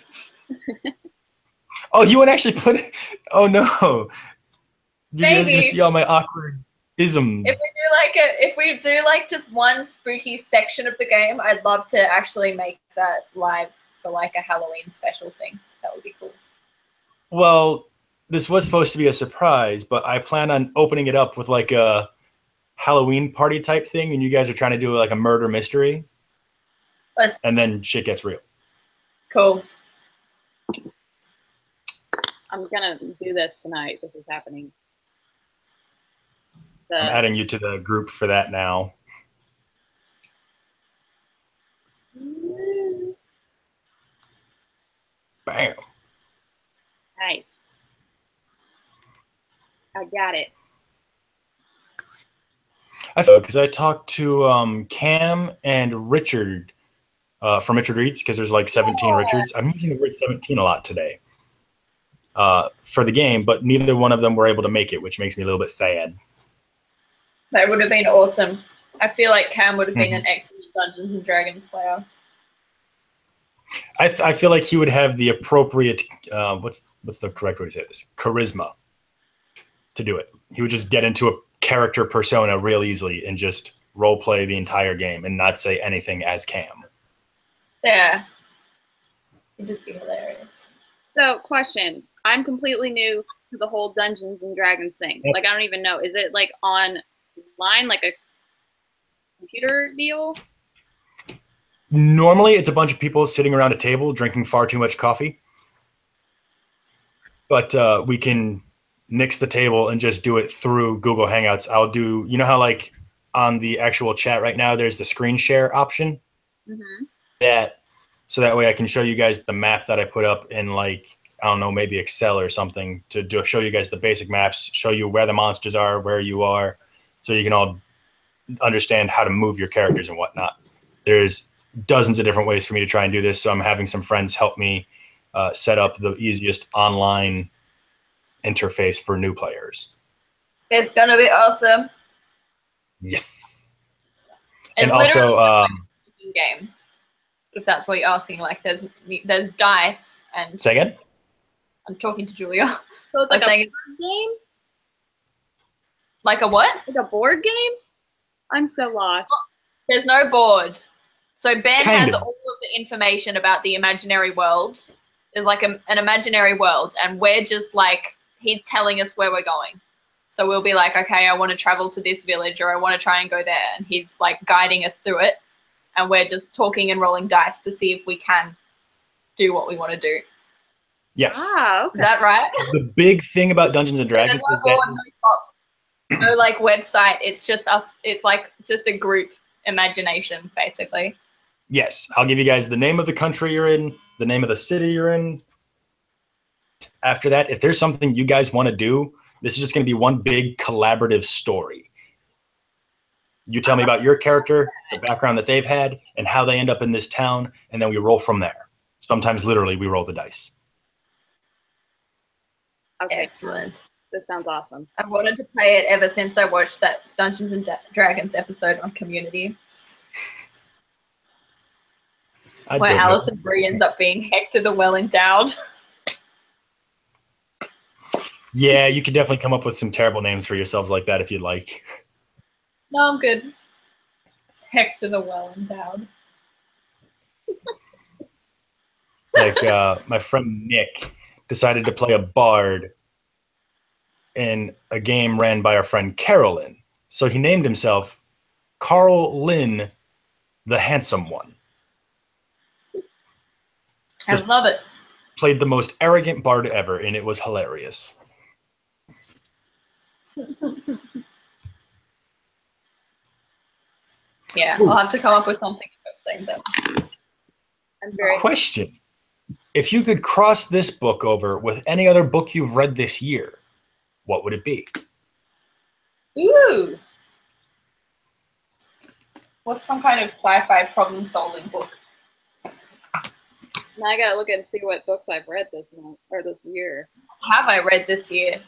Oh, you would actually put it? Oh no. You guys are going to see all my awkward isms. If we do like just one spooky section of the game, I'd love to actually make that live for like a Halloween special thing. That would be cool. Well, this was supposed to be a surprise, but I plan on opening it up with like a Halloween party type thing, and you guys are trying to do like a murder mystery. And then shit gets real. Cool. I'm gonna do this tonight. This is happening. I'm adding you to the group for that now. Bam. Nice. I got it. I thought because I talked to Cam and Richard from Richard Reads, because there's like 17 Richards. I'm using the word 17 a lot today for the game, but neither one of them were able to make it, which makes me a little bit sad. That would have been awesome. I feel like Cam would have been an excellent Dungeons and Dragons player. I feel like he would have the appropriate what's the correct way to say this? Charisma to do it. He would just get into a character persona real easily and just role play the entire game and not say anything as Cam. Yeah. It'd just be hilarious. So, question. I'm completely new to the whole Dungeons and Dragons thing. Like, I don't even know. Is it like online, like a computer deal? Normally, it's a bunch of people sitting around a table drinking far too much coffee. But we can nix the table and just do it through Google Hangouts. I'll do, you know how like on the actual chat right now, there's the screen share option? So that way I can show you guys the map that I put up in like, I don't know, maybe Excel or something to show you guys the basic maps, show you where the monsters are, where you are, so you can all understand how to move your characters and whatnot. There's dozens of different ways for me to try and do this, so I'm having some friends help me set up the easiest online interface for new players. It's gonna be awesome. Yes. It's and also, like a game. If that's what you're asking, like there's dice and. Say again? I'm talking to Julia. So it's like a board game? Like a what? Like a board game? I'm so lost. There's no board. So Ben Kind has of. all of the information about the imaginary world. There's like an imaginary world, and we're just like, he's telling us where we're going. So we'll be like, okay, I want to travel to this village, or I want to try and go there. And he's like guiding us through it. And we're just talking and rolling dice to see if we can do what we want to do. Yes. Wow. Is that right? The big thing about Dungeons and Dragons So is that no like website. It's just us. It's like just a group imagination, basically. yes, I'll give you guys the name of the country you're in, the name of the city you're in. After that, if there's something you guys want to do, this is just going to be one big collaborative story. You tell me about your character, the background that they've had, and how they end up in this town, and then we roll from there. Sometimes, literally, we roll the dice. Okay. Excellent. This sounds awesome. I've wanted to play it ever since I watched that Dungeons and Dragons episode on Community, where Alison Brie ends up being Hector the Well-Endowed. Yeah, you could definitely come up with some terrible names for yourselves like that if you'd like. No, I'm good. Hector the Well-Endowed. Like my friend Nick decided to play a bard in a game ran by our friend Carolyn. So he named himself Carl Lynn the Handsome One. I love it. Played the most arrogant bard ever, and it was hilarious. Yeah, Ooh. I'll have to come up with something interesting then. I'm very Question. If you could cross this book over with any other book you've read this year, what would it be? Ooh. What's some kind of sci-fi problem-solving book? Now I gotta look and see what books I've read this month or this year. Have I read this year?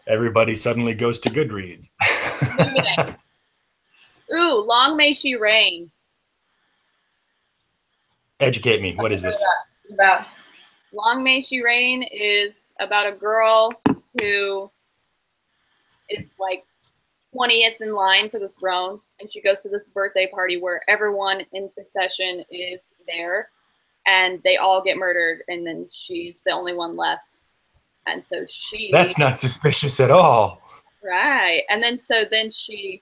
Everybody suddenly goes to Goodreads. Ooh, Long May She Reign. Educate me. What is this? About Long May She Reign is about a girl who is like 20th in line for the throne, and she goes to this birthday party where everyone in succession is there, and they all get murdered, and then she's the only one left. And so she... That's not suspicious at all. Right. And then she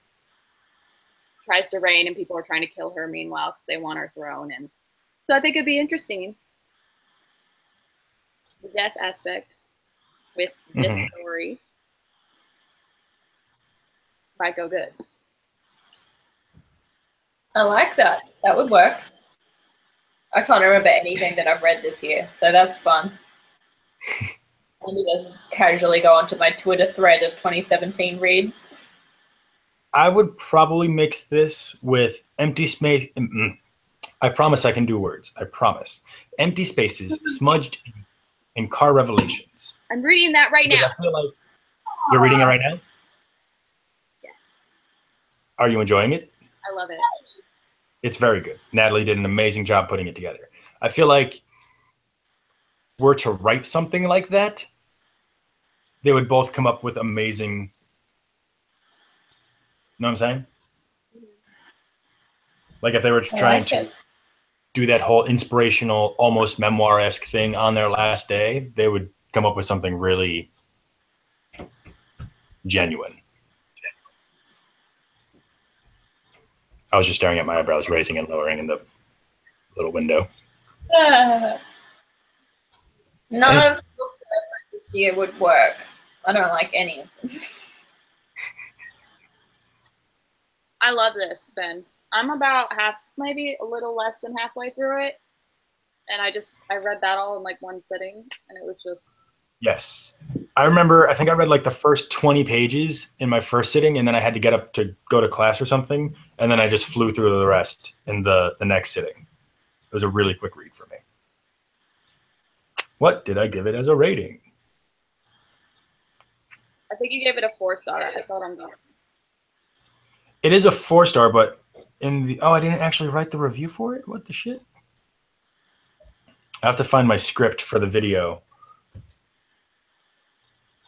tries to reign, and people are trying to kill her meanwhile because they want her throne. And so I think it'd be interesting. The death aspect with this story might go good. I like that. That would work. I can't remember anything that I've read this year, so that's fun. Let me just casually go onto my Twitter thread of 2017 reads. I would probably mix this with empty space. I promise I can do words. I promise. Empty spaces smudged in car revelations. I'm reading that right now. I feel like you're reading it right now? Yeah. Are you enjoying it? I love it. It's very good. Natalie did an amazing job putting it together. I feel like were to write something like that, they would both come up with amazing. Know what I'm saying? Like if they were trying to do that whole inspirational, almost memoir-esque thing on their last day, they would come up with something really genuine. I was just staring at my eyebrows, raising and lowering in the little window. None of the books that I read this year would work. I don't like any of them. I love this, Ben. I'm about maybe a little less than halfway through it. And I read that all in like one sitting, and it was just. Yes. I remember, I think I read like the first 20 pages in my first sitting, and then I had to get up to go to class or something, and then I just flew through the rest in the next sitting. It was a really quick read for me. What did I give it as a rating? I think you gave it a 4-star. I thought I'm going. It is a 4-star, but I didn't actually write the review for it? What the shit? I have to find my script for the video.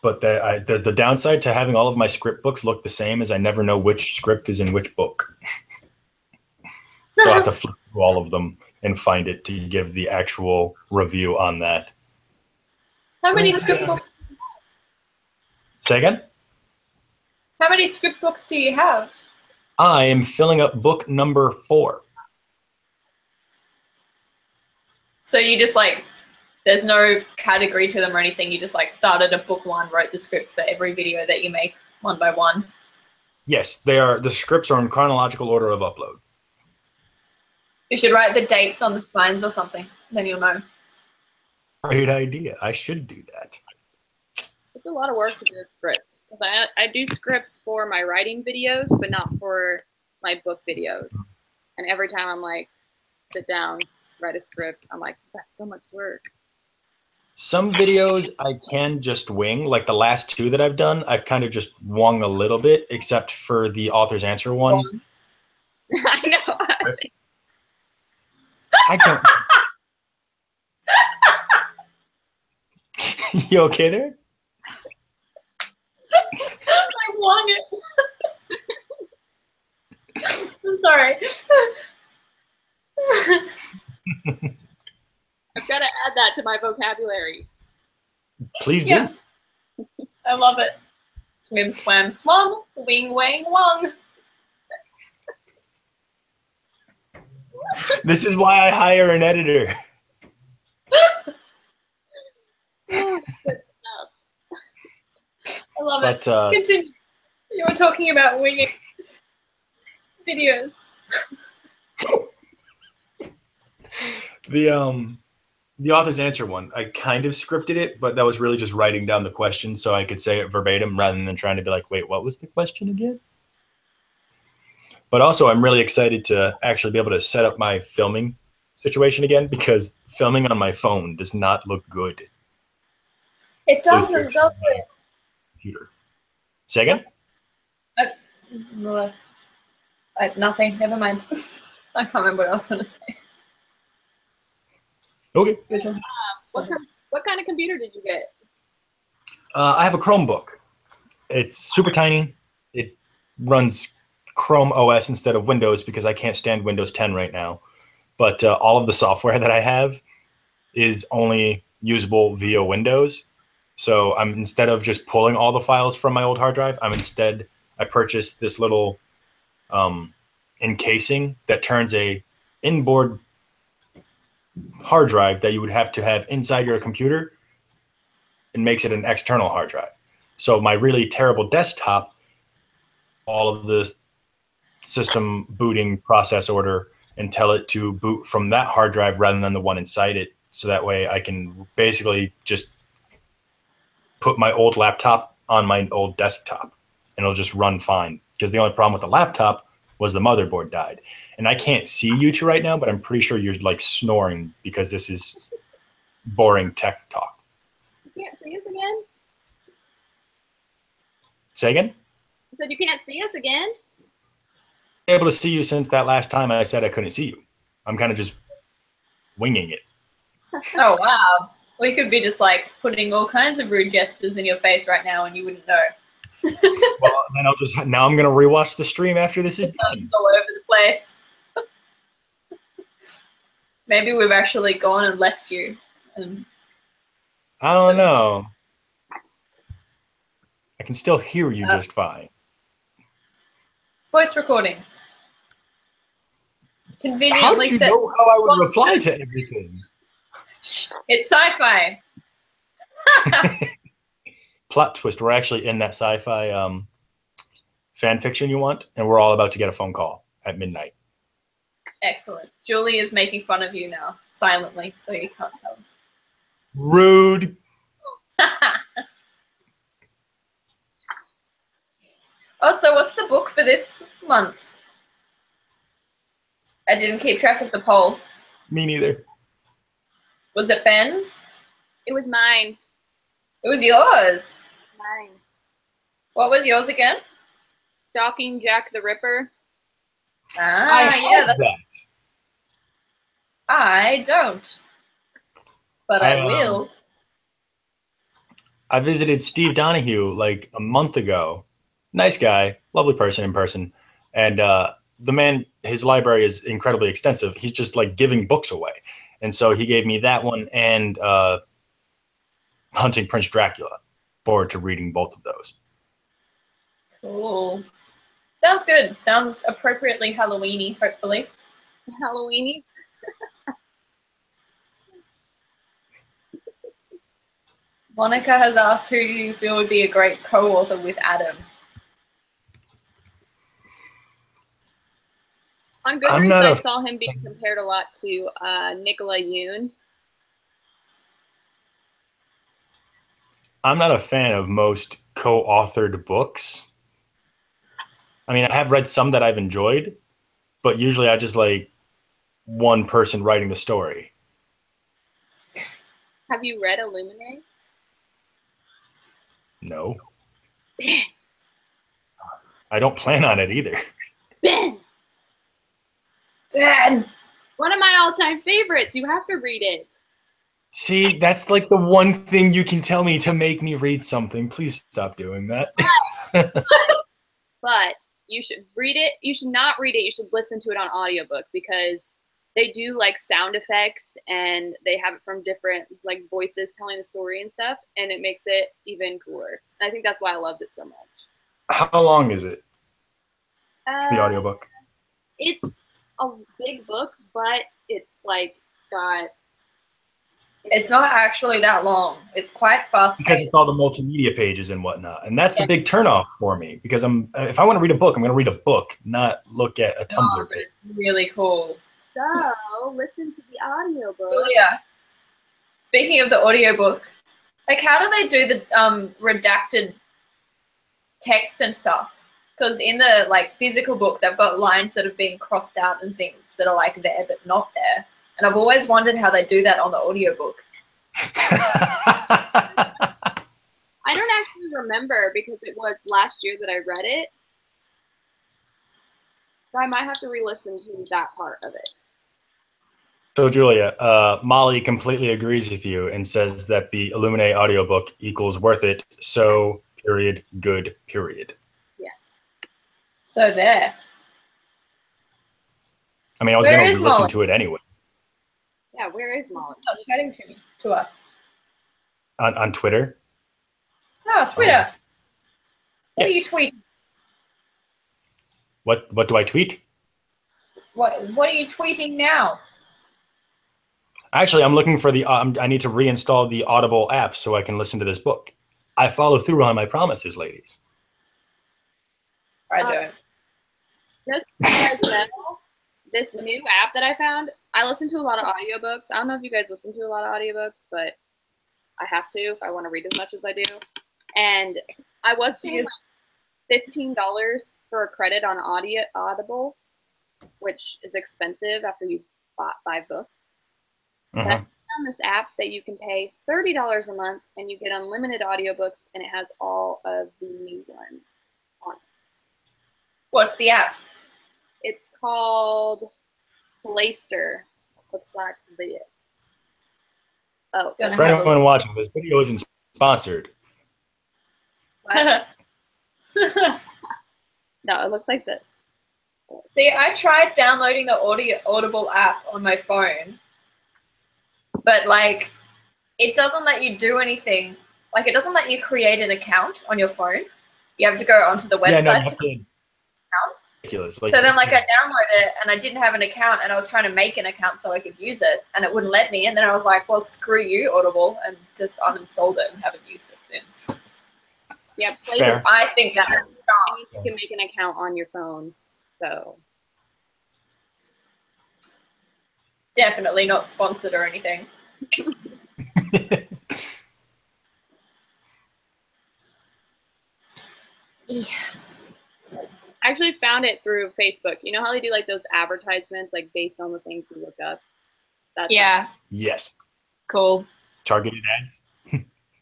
But the downside to having all of my script books look the same is I never know which script is in which book. So I have to flip through all of them and find it to give the actual review on that. How many script books? Say again? How many script books do you have? I am filling up book number 4. So you just like, there's no category to them or anything. You just like started a book 1, wrote the script for every video that you make one by one. Yes, the scripts are in chronological order of upload. You should write the dates on the spines or something. Then you'll know. Great idea. I should do that. It's a lot of work to do a script. I do scripts for my writing videos, but not for my book videos. And every time I'm like, sit down, write a script, I'm like, that's so much work. Some videos I can just wing, like the last 2 that I've done, I've kind of just wung a little bit, except for the author's answer one. I know. I don't. You okay there? I won it. I'm sorry. I've got to add that to my vocabulary. Please do. Yeah. I love it. Swim, swam, swum. Wing, wang, wong. This is why I hire an editor. Good stuff. I love But, it. Continue. You were talking about winging videos. The author's answer one, I kind of scripted it, but that was really just writing down the question so I could say it verbatim rather than trying to be like, wait, what was the question again? But also, I'm really excited to actually be able to set up my filming situation again, because filming on my phone does not look good. It doesn't, does it? Computer. Say again? Nothing. Never mind. I can't remember what I was going to say. Okay. What kind of computer did you get? I have a Chromebook. It's super tiny. It runs Chrome OS instead of Windows because I can't stand Windows 10 right now. But all of the software that I have is only usable via Windows. So I'm, instead of just pulling all the files from my old hard drive, I purchased this little encasing that turns a inboard hard drive that you would have to have inside your computer and makes it an external hard drive. So my really terrible desktop, all of the system booting process order and tell it to boot from that hard drive rather than the one inside it. So that way I can basically just put my old laptop on my old desktop and it'll just run fine because the only problem with the laptop was the motherboard died. And I can't see you two right now, but I'm pretty sure you're like snoring because this is boring tech talk. You can't see us again? Say again? I said you can't see us again? I'm able to see you since that last time I said I couldn't see you. I'm kind of just winging it. Oh, wow. We could be just like putting all kinds of rude gestures in your face right now and you wouldn't know. Well, then now I'm going to rewatch the stream after this is done. All over the place. Maybe we've actually gone and left you. And I don't know. I can still hear you just fine. voice recordings. How Conveniently did you set. know how I would reply to everything? It's sci-fi. Plot twist, we're actually in that sci-fi fan fiction you want, and we're all about to get a phone call at midnight. Excellent. Julie is making fun of you now, silently, so you can't tell. Rude. Oh, so what's the book for this month? I didn't keep track of the poll. Me neither. Was it Ben's? It was mine. It was yours. Mine. What was yours again? Stalking Jack the Ripper. Ah, yeah. That. I don't. But I will. I visited Steve Donahue like a month ago. Nice guy, lovely person in person. And the man, his library is incredibly extensive. He's just like giving books away. And so he gave me that one and Hunting Prince Dracula. Forward to reading both of those. Cool. Sounds good. Sounds appropriately Halloween-y, hopefully. Halloween-y? Monica has asked who do you feel would be a great co-author with Adam? On Goodreads, I saw him being compared a lot to Nicola Yoon. I'm not a fan of most co-authored books. I mean, I have read some that I've enjoyed, but usually I just like one person writing the story. Have you read Illuminate? No. Ben. I don't plan on it either. Ben! Ben! One of my all-time favorites. You have to read it. See, that's like the one thing you can tell me to make me read something. Please stop doing that. But you should read it. You should not read it. You should listen to it on audiobook because they do like sound effects and they have it from different like voices telling the story and stuff, and it makes it even cooler. And I think that's why I loved it so much. How long is it? The audiobook? It's a big book, but it's like got. It's not actually that long. It's quite fast. Because it's all the multimedia pages and whatnot. And that's the big turnoff for me. Because if I want to read a book, I'm going to read a book, not look at a Tumblr page. It's really cool. So, listen to the audiobook. Oh, yeah. Speaking of the audiobook, like how do they do the redacted text and stuff? Because in the like physical book, they've got lines that have been crossed out and things that are like there but not there. And I've always wondered how they do that on the audiobook. I don't actually remember because it was last year that I read it. So I might have to re-listen to that part of it. So, Julia, Molly completely agrees with you and says that the Illuminate audiobook equals worth it. So, period, good, period. Yeah. So there. I mean, I was going to listen to it anyway. Yeah, where is Molly? Oh, chatting to us. On Twitter? Oh, Twitter. What Yes. are you tweeting? What do I tweet? What are you tweeting now? Actually, I'm looking for I need to reinstall the Audible app so I can listen to this book. I follow through on my promises, ladies. I don't. Just so you guys know, this new app that I found, I listen to a lot of audiobooks. I don't know if you guys listen to a lot of audiobooks, but I have to if I want to read as much as I do. And I was told, like, $15 for a credit on Audible, which is expensive after you've bought 5 books. That's on this app that you can pay $30 a month and you get unlimited audiobooks, and it has all of the new ones on it. What's the app? It's called Playster. Looks like this. Oh, for anyone watching, this video isn't sponsored. What? No, it looks like this. See, I tried downloading the Audible app on my phone, but like, it doesn't let you do anything. Like, it doesn't let you create an account on your phone. You have to go onto the website to create an account. Ridiculous. Like, so then, like, I downloaded it and I didn't have an account, and I was trying to make an account so I could use it, and it wouldn't let me. And then I was like, well, screw you, Audible, and just uninstalled it and haven't used it since. Yeah, Fair. I think that's you can make an account on your phone. So definitely not sponsored or anything. Yeah. I actually found it through Facebook. You know how they do like those advertisements, like based on the things you look up? That's Yes. Cool. Targeted ads.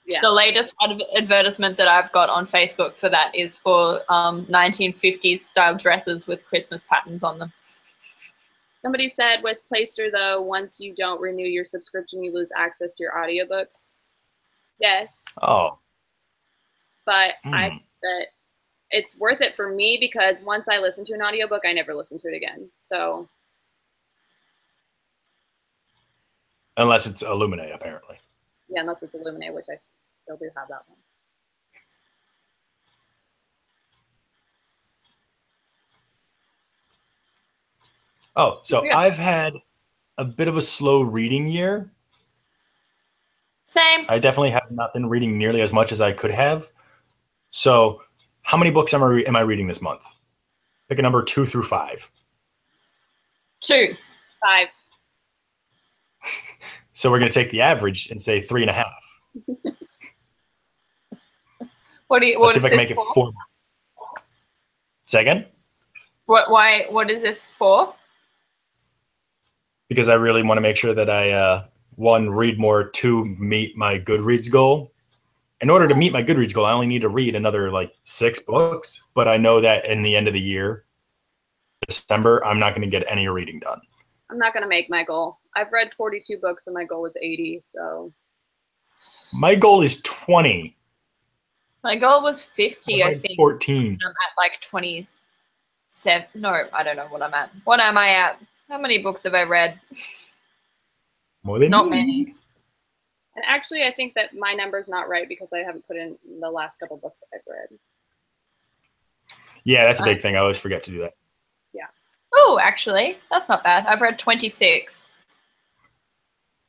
Yeah. The latest advertisement that I've got on Facebook for that is for 1950s style dresses with Christmas patterns on them. Somebody said with Playster, though, once you don't renew your subscription, you lose access to your audiobooks. Yes. Oh. But I think that it's worth it for me because once I listen to an audiobook, I never listen to it again. So. Unless it's Illuminate, apparently. Yeah, unless it's Illuminate, which I still do have that one. Oh, so I've had a bit of a slow reading year. Same. I definitely have not been reading nearly as much as I could have. So how many books am I reading this month? Pick a number 2 through 5. 2. 5. So we're going to take the average and say 3.5. What see if I can make it 4. Say again? What is this for? Because I really want to make sure that I, 1, read more, 2, meet my Goodreads goal. In order to meet my Goodreads goal, I only need to read another, 6 books. But I know that in the end of the year, December, I'm not going to get any reading done. I'm not going to make my goal. I've read 42 books and my goal was 80, so. My goal is 20. My goal was 50, I think. 14. I'm at 27. No, I don't know what I'm at. What am I at? How many books have I read? More than Not many. And actually, I think that my number's not right because I haven't put in the last couple books that I've read. Yeah, that's a big thing. I always forget to do that. Yeah. Oh, actually, that's not bad. I've read 26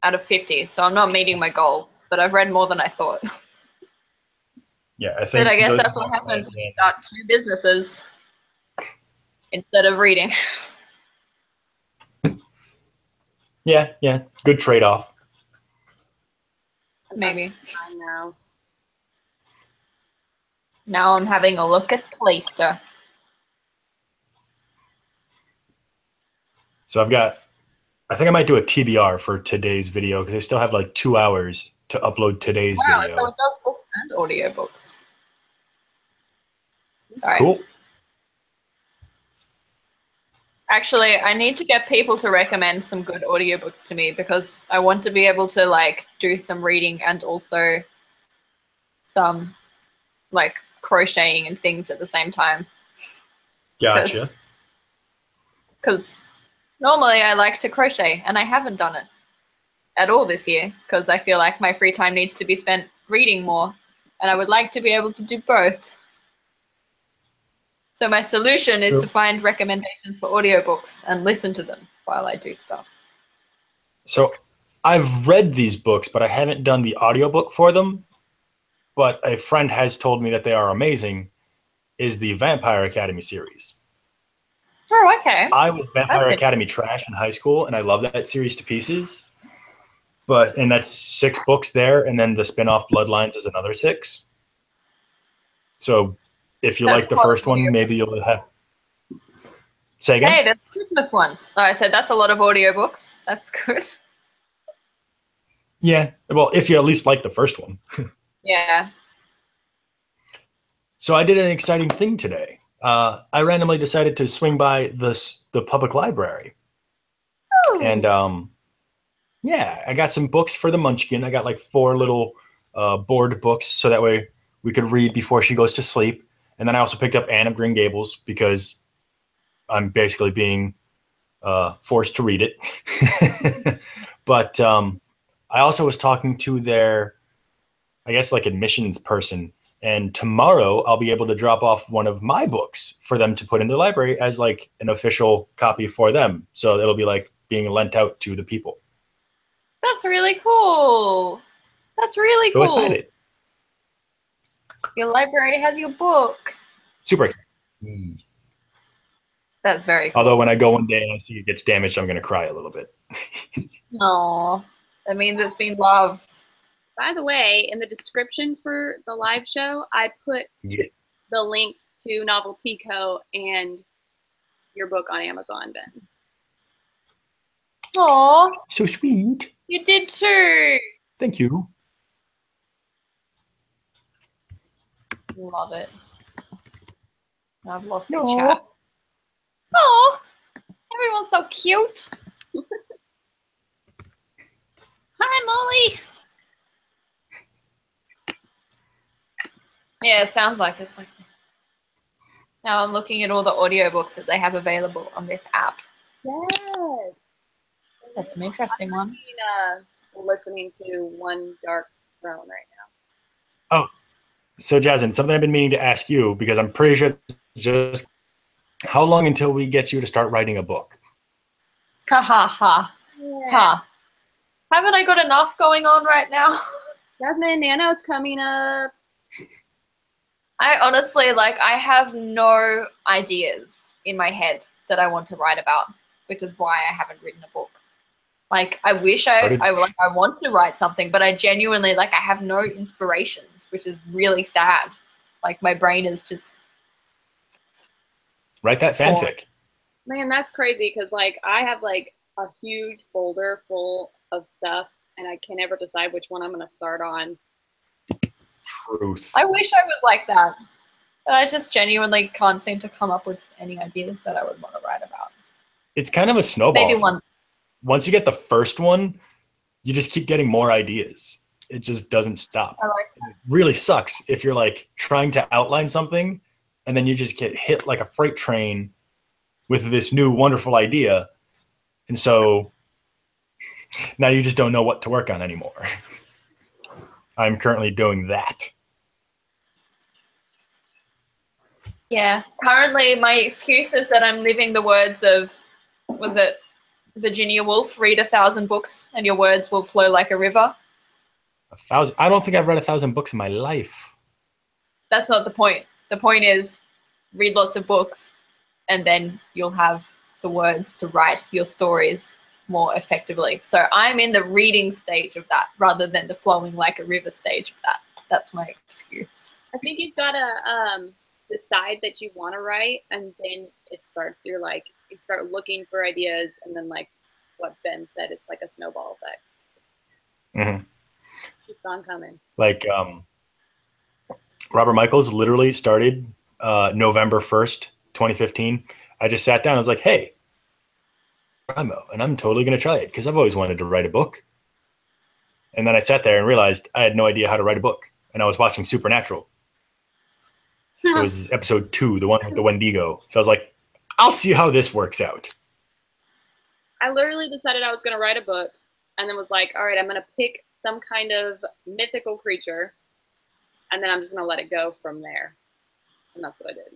out of 50, so I'm not meeting my goal, but I've read more than I thought. Yeah, I think. But I guess that's what happens when you start 2 businesses instead of reading. Yeah, good trade-off. Maybe. I know. Now I'm having a look at Playster. So I think I might do a TBR for today's video because I still have 2 hours to upload today's video. So it does books and audiobooks. Sorry. Cool. Actually, I need to get people to recommend some good audiobooks to me because I want to be able to do some reading and also some crocheting and things at the same time. Gotcha. Because normally I like to crochet and I haven't done it at all this year because I feel like my free time needs to be spent reading more and I would like to be able to do both. So my solution is to find recommendations for audiobooks and listen to them while I do stuff. So I've read these books, but I haven't done the audiobook for them. But a friend has told me that they are amazing, is the Vampire Academy series. Oh, okay. I was Vampire Academy trash in high school, and I love that series to pieces. And that's 6 books there, and then the spin-off Bloodlines is another 6. So if you That's like the a lot first of one, audio. maybe you'll have. Say again? Hey, there's Christmas ones. Oh, I said that's a lot of audiobooks. That's good. Yeah. Well, if you at least like the first one. Yeah. So I did an exciting thing today. I randomly decided to swing by the public library. Ooh. And yeah, I got some books for the Munchkin. I got like 4 little board books so that way we could read before she goes to sleep. And then I also picked up Anne of Green Gables because I'm basically being forced to read it. But I also was talking to their, I guess, like admissions person. And tomorrow I'll be able to drop off one of my books for them to put in the library as like an official copy for them. So it'll be like being lent out to the people. That's really cool. That's really So cool. excited. Your library has your book. Super excited. That's very cool. Although when I go one day and I see it gets damaged, I'm going to cry a little bit. Aw, that means it's been loved. By the way, in the description for the live show, I put the links to Novelty Co. and your book on Amazon, Ben. Aw, So sweet. you did too. Thank you. Love it. I've lost No. the chat. Oh, everyone's so cute. Hi, Molly. Yeah, it sounds like it's like. Now I'm looking at all the audiobooks that they have available on this app. Yes. That's some interesting ones. Listening to One Dark Throne right now. Oh, so Jasmine, something I've been meaning to ask you because I'm pretty sure just how long until we get you to start writing a book? Ha ha ha. Yeah. Ha. Haven't I got enough going on right now? Jasmine Nano's coming up. I honestly, I have no ideas in my head that I want to write about, which is why I haven't written a book. I wish I want to write something, but I genuinely, I have no inspirations, which is really sad. My brain is just... Write that fanfic. Man, that's crazy because, I have, a huge folder full of stuff, and I can never decide which one I'm going to start on. Truth. I wish I was like that, but I just genuinely can't seem to come up with any ideas that I would want to write about. It's kind of a snowball. Maybe one. Once you get the first one, you just keep getting more ideas. It just doesn't stop. I like that. It really sucks if you're trying to outline something and then you just get hit like a freight train with this new wonderful idea. And so now you just don't know what to work on anymore. I'm currently doing that. Yeah. Currently, my excuse is that I'm living the words of, was it Virginia Woolf? Read 1,000 books and your words will flow like a river. 1,000? I don't think I've read 1,000 books in my life. That's not the point. The point is read lots of books and then you'll have the words to write your stories more effectively. So I'm in the reading stage of that rather than the flowing like a river stage of that. That's my excuse. I think you've got to decide that you want to write, and then it starts. You're you start looking for ideas, and then what Ben said, it's like a snowball effect. Mm-hmm. Keeps on coming. Robert Michaels literally started November 1st, 2015. I just sat down. I was like, hey, and I'm totally going to try it because I've always wanted to write a book. And then I sat there and realized I had no idea how to write a book. And I was watching Supernatural. It was episode 2, the one with the Wendigo. So I was like, I'll see how this works out. I literally decided I was going to write a book and then was like, all right, I'm going to pick some kind of mythical creature and then I'm just going to let it go from there. And that's what I did.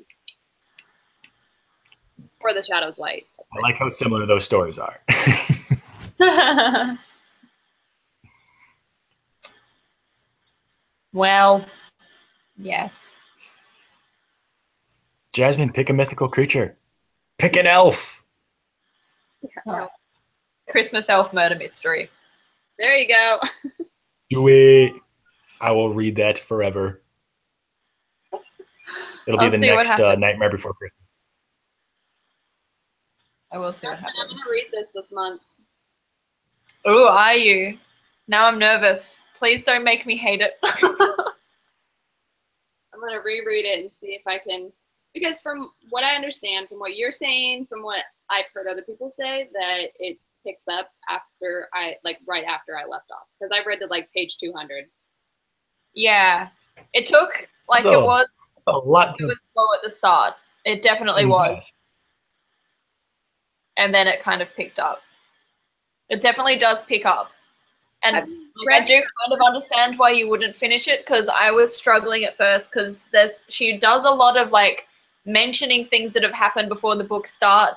Or the Shadow's Light. I like how similar those stories are. Well, yes. Jasmine, pick a mythical creature. Pick an elf. Yeah. Christmas elf murder mystery. There you go. Do it. I will read that forever. It'll be I'll the see what next happens. Nightmare Before Christmas. I will see what I'm happens. gonna read this month. Oh, are you? Now I'm nervous. Please don't make me hate it. I'm gonna reread it and see if I can, because from what I understand, from what you're saying, from what I've heard other people say, that it picks up after right after I left off, because I read to like page 200. Yeah, it took like So, it was. It's a lot It to was slow at the start. It definitely was, invest. and then it kind of picked up. It definitely does pick up, and I do kind of understand why you wouldn't finish it, because I was struggling at first, because she does a lot of like mentioning things that have happened before the book start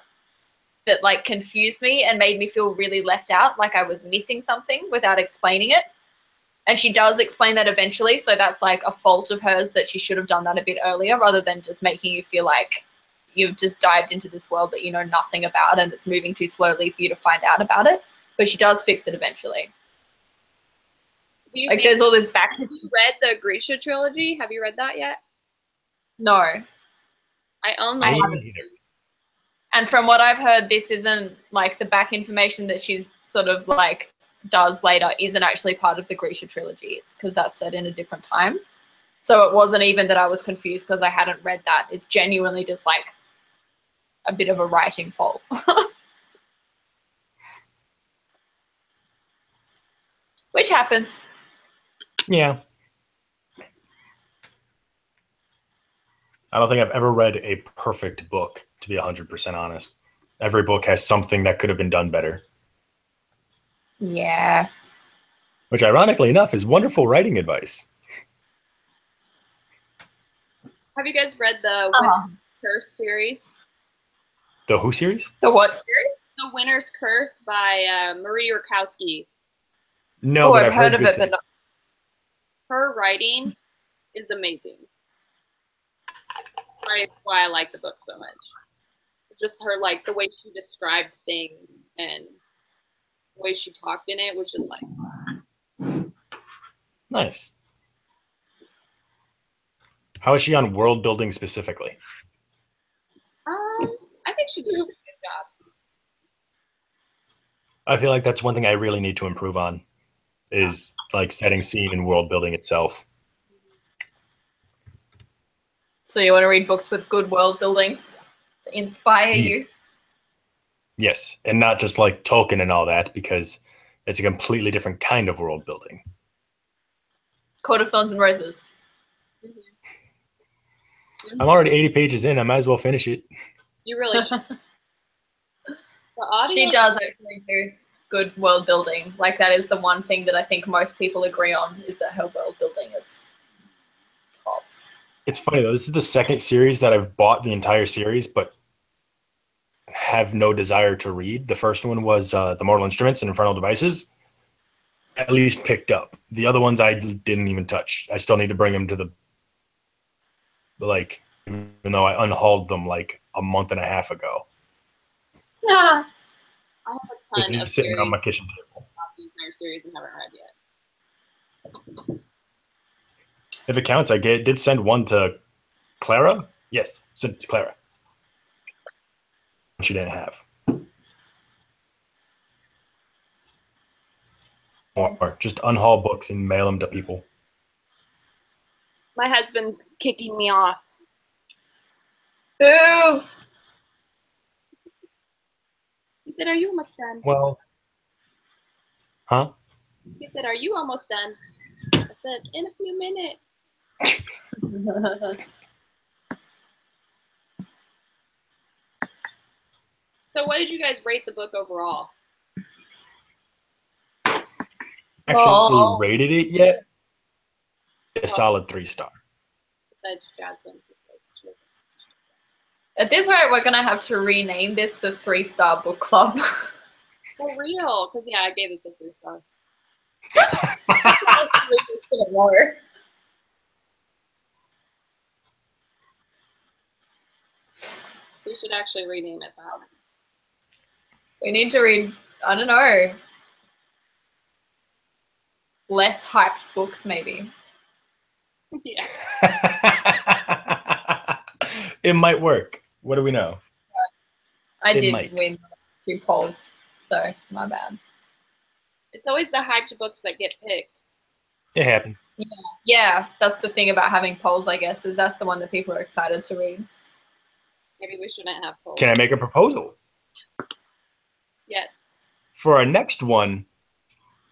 that like confused me and made me feel really left out, like I was missing something without explaining it. And she does explain that eventually, so that's like a fault of hers, that she should have done that a bit earlier rather than just making you feel like you've just dived into this world that you know nothing about and it's moving too slowly for you to find out about it. But she does fix it eventually. Like there's all this back. Have you read the Grisha trilogy? Have you read that yet? No. I own I the haven't either. And from what I've heard, this isn't like the back information that she's sort of like does later isn't actually part of the Grisha trilogy, because that's set in a different time. So it wasn't even that I was confused because I hadn't read that. It's genuinely just like a bit of a writing fault. Which happens. Yeah. I don't think I've ever read a perfect book, to be 100% honest. Every book has something that could have been done better. Yeah. Which, ironically enough, is wonderful writing advice. Have you guys read the Winner's Curse series? The who series? The what series? The Winner's Curse by Marie Rakowski. No, but I've heard of good it, things. but Her writing is amazing. Why I like the book so much. It's just her, like, the way she described things and the way she talked in it was just like... Nice. How is she on world building specifically? I think she did a pretty good job. I feel like that's one thing I really need to improve on, is like setting scene and world building itself. So you want to read books with good world building to inspire you? Yes, and not just like Tolkien and all that, because it's a completely different kind of world building. Court of Thorns and Roses. I'm already 80 pages in. I might as well finish it. You really should. She does actually do good world building. Like that is the one thing that I think most people agree on, is that her world building is tops. It's funny though. This is the second series that I've bought the entire series, but have no desire to read. The first one was The Mortal Instruments and Infernal Devices. At least picked up. The other ones I didn't even touch. I still need to bring them to the, like, even though I unhauled them like a month and a half ago. Yeah. I have a ton of sitting series on my kitchen table. the entire series and haven't read yet. If it counts, I did send one to Clara. Yes, sent it to Clara. She didn't have. Or just unhaul books and mail them to people. My husband's kicking me off. Boo! He said, "Are you almost done?" Well, huh? He said, "Are you almost done?" I said, "In a few minutes." So what did you guys rate the book overall? Actually rated it yet? A solid 3-star. Besides Jasmine. At this rate, we're gonna have to rename this the 3-Star Book Club. For real, because yeah, I gave it a 3-star. So you should actually rename it that. We need to read, I don't know, less hyped books maybe. Yeah. It might work. What do we know? I It did might. win the 2 polls, so my bad. It's always the hyped books that get picked. It happened. Yeah, that's the thing about having polls, I guess, is that's the one that people are excited to read. Maybe we shouldn't have polls. Can I make a proposal? Yes. For our next one,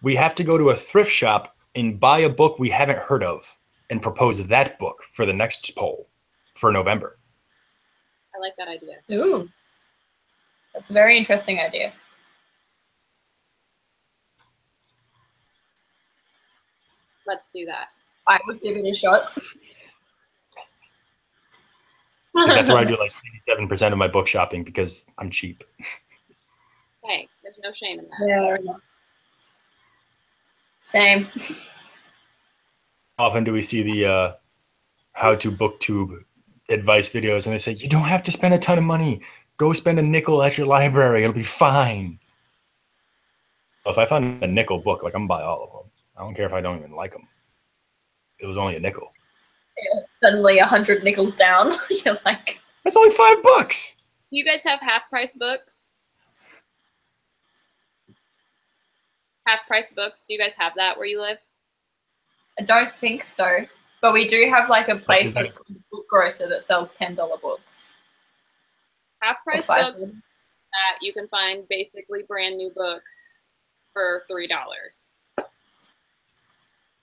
we have to go to a thrift shop and buy a book we haven't heard of and propose that book for the next poll for November. I like that idea. Ooh. That's a very interesting idea. Let's do that. I would give it a shot. Yes. That's where I do like 87% of my book shopping because I'm cheap. Hey, there's no shame in that. Yeah. Same. Often do we see the how to Booktube advice videos and they say, you don't have to spend a ton of money. Go spend a nickel at your library. It'll be fine. Well, if I find a nickel book, like I'm gonna buy all of them. I don't care if I don't even like them. It was only a nickel. Yeah, suddenly 100 nickels down. You're like, that's only $5. Do you guys have half price books? Half price books. Do you guys have that where you live? I don't think so. But we do have like a place that- that's called the Book Grocer that sells $10 books. Half price Or books that you can find basically brand new books for $3.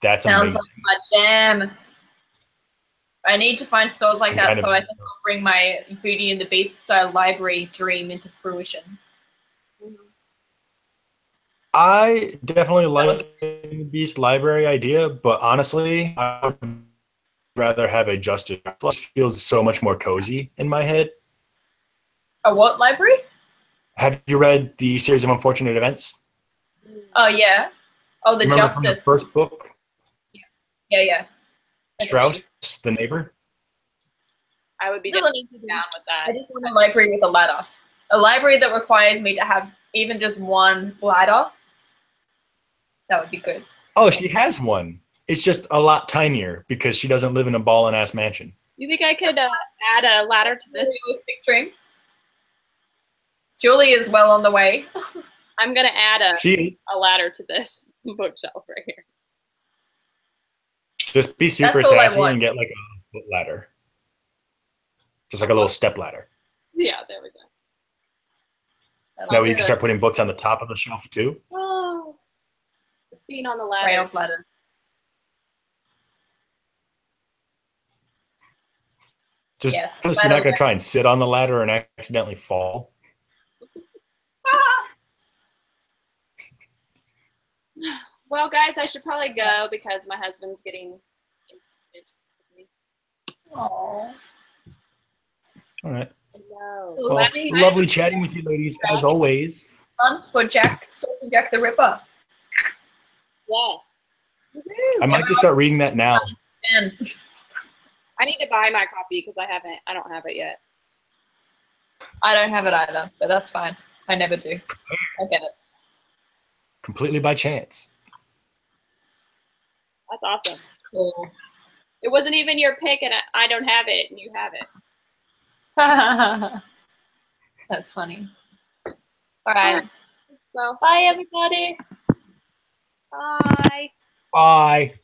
That's Sounds amazing. like my jam. I need to find stores like that so I can bring my Beauty and the Beast style library dream into fruition. I definitely like the Beast library idea, but honestly, I would rather have a Justice. Plus, feels so much more cozy in my head. A what library? Have you read the series of Unfortunate Events? Oh yeah. Oh, the Remember Justice. from the first book? Yeah. Strauss, the neighbor? I would be Doesn't definitely need to be. down with that. I just want a library with a ladder. A library that requires me to have even just one ladder. That would be good. Oh, she has one. It's just a lot tinier because she doesn't live in a ballin'-ass mansion. You think I could add a ladder to this? Realistic dream. Julie is well on the way. I'm gonna add a ladder to this bookshelf right here. Just be super That's all I sassy want. and get like a foot ladder. Just like a little step ladder. Yeah, there we go. Now you can start putting books on the top of the shelf too. Oh, the scene on the ladder. Rail ladder. Just Yes, you're not going to try and sit on the ladder and accidentally fall. Well, guys, I should probably go because my husband's getting impatient with me. Aww. All right. No. Well, lovely chatting with you, ladies, as always. Fun for Jack the Ripper. Yes. I might just start reading that now. And I need to buy my copy because I don't have it yet. I don't have it either, but that's fine. I never do. I get it. Completely by chance. That's awesome. Cool. It wasn't even your pick, and I don't have it, and you have it. That's funny. All right. So, Bye, everybody. bye. Bye.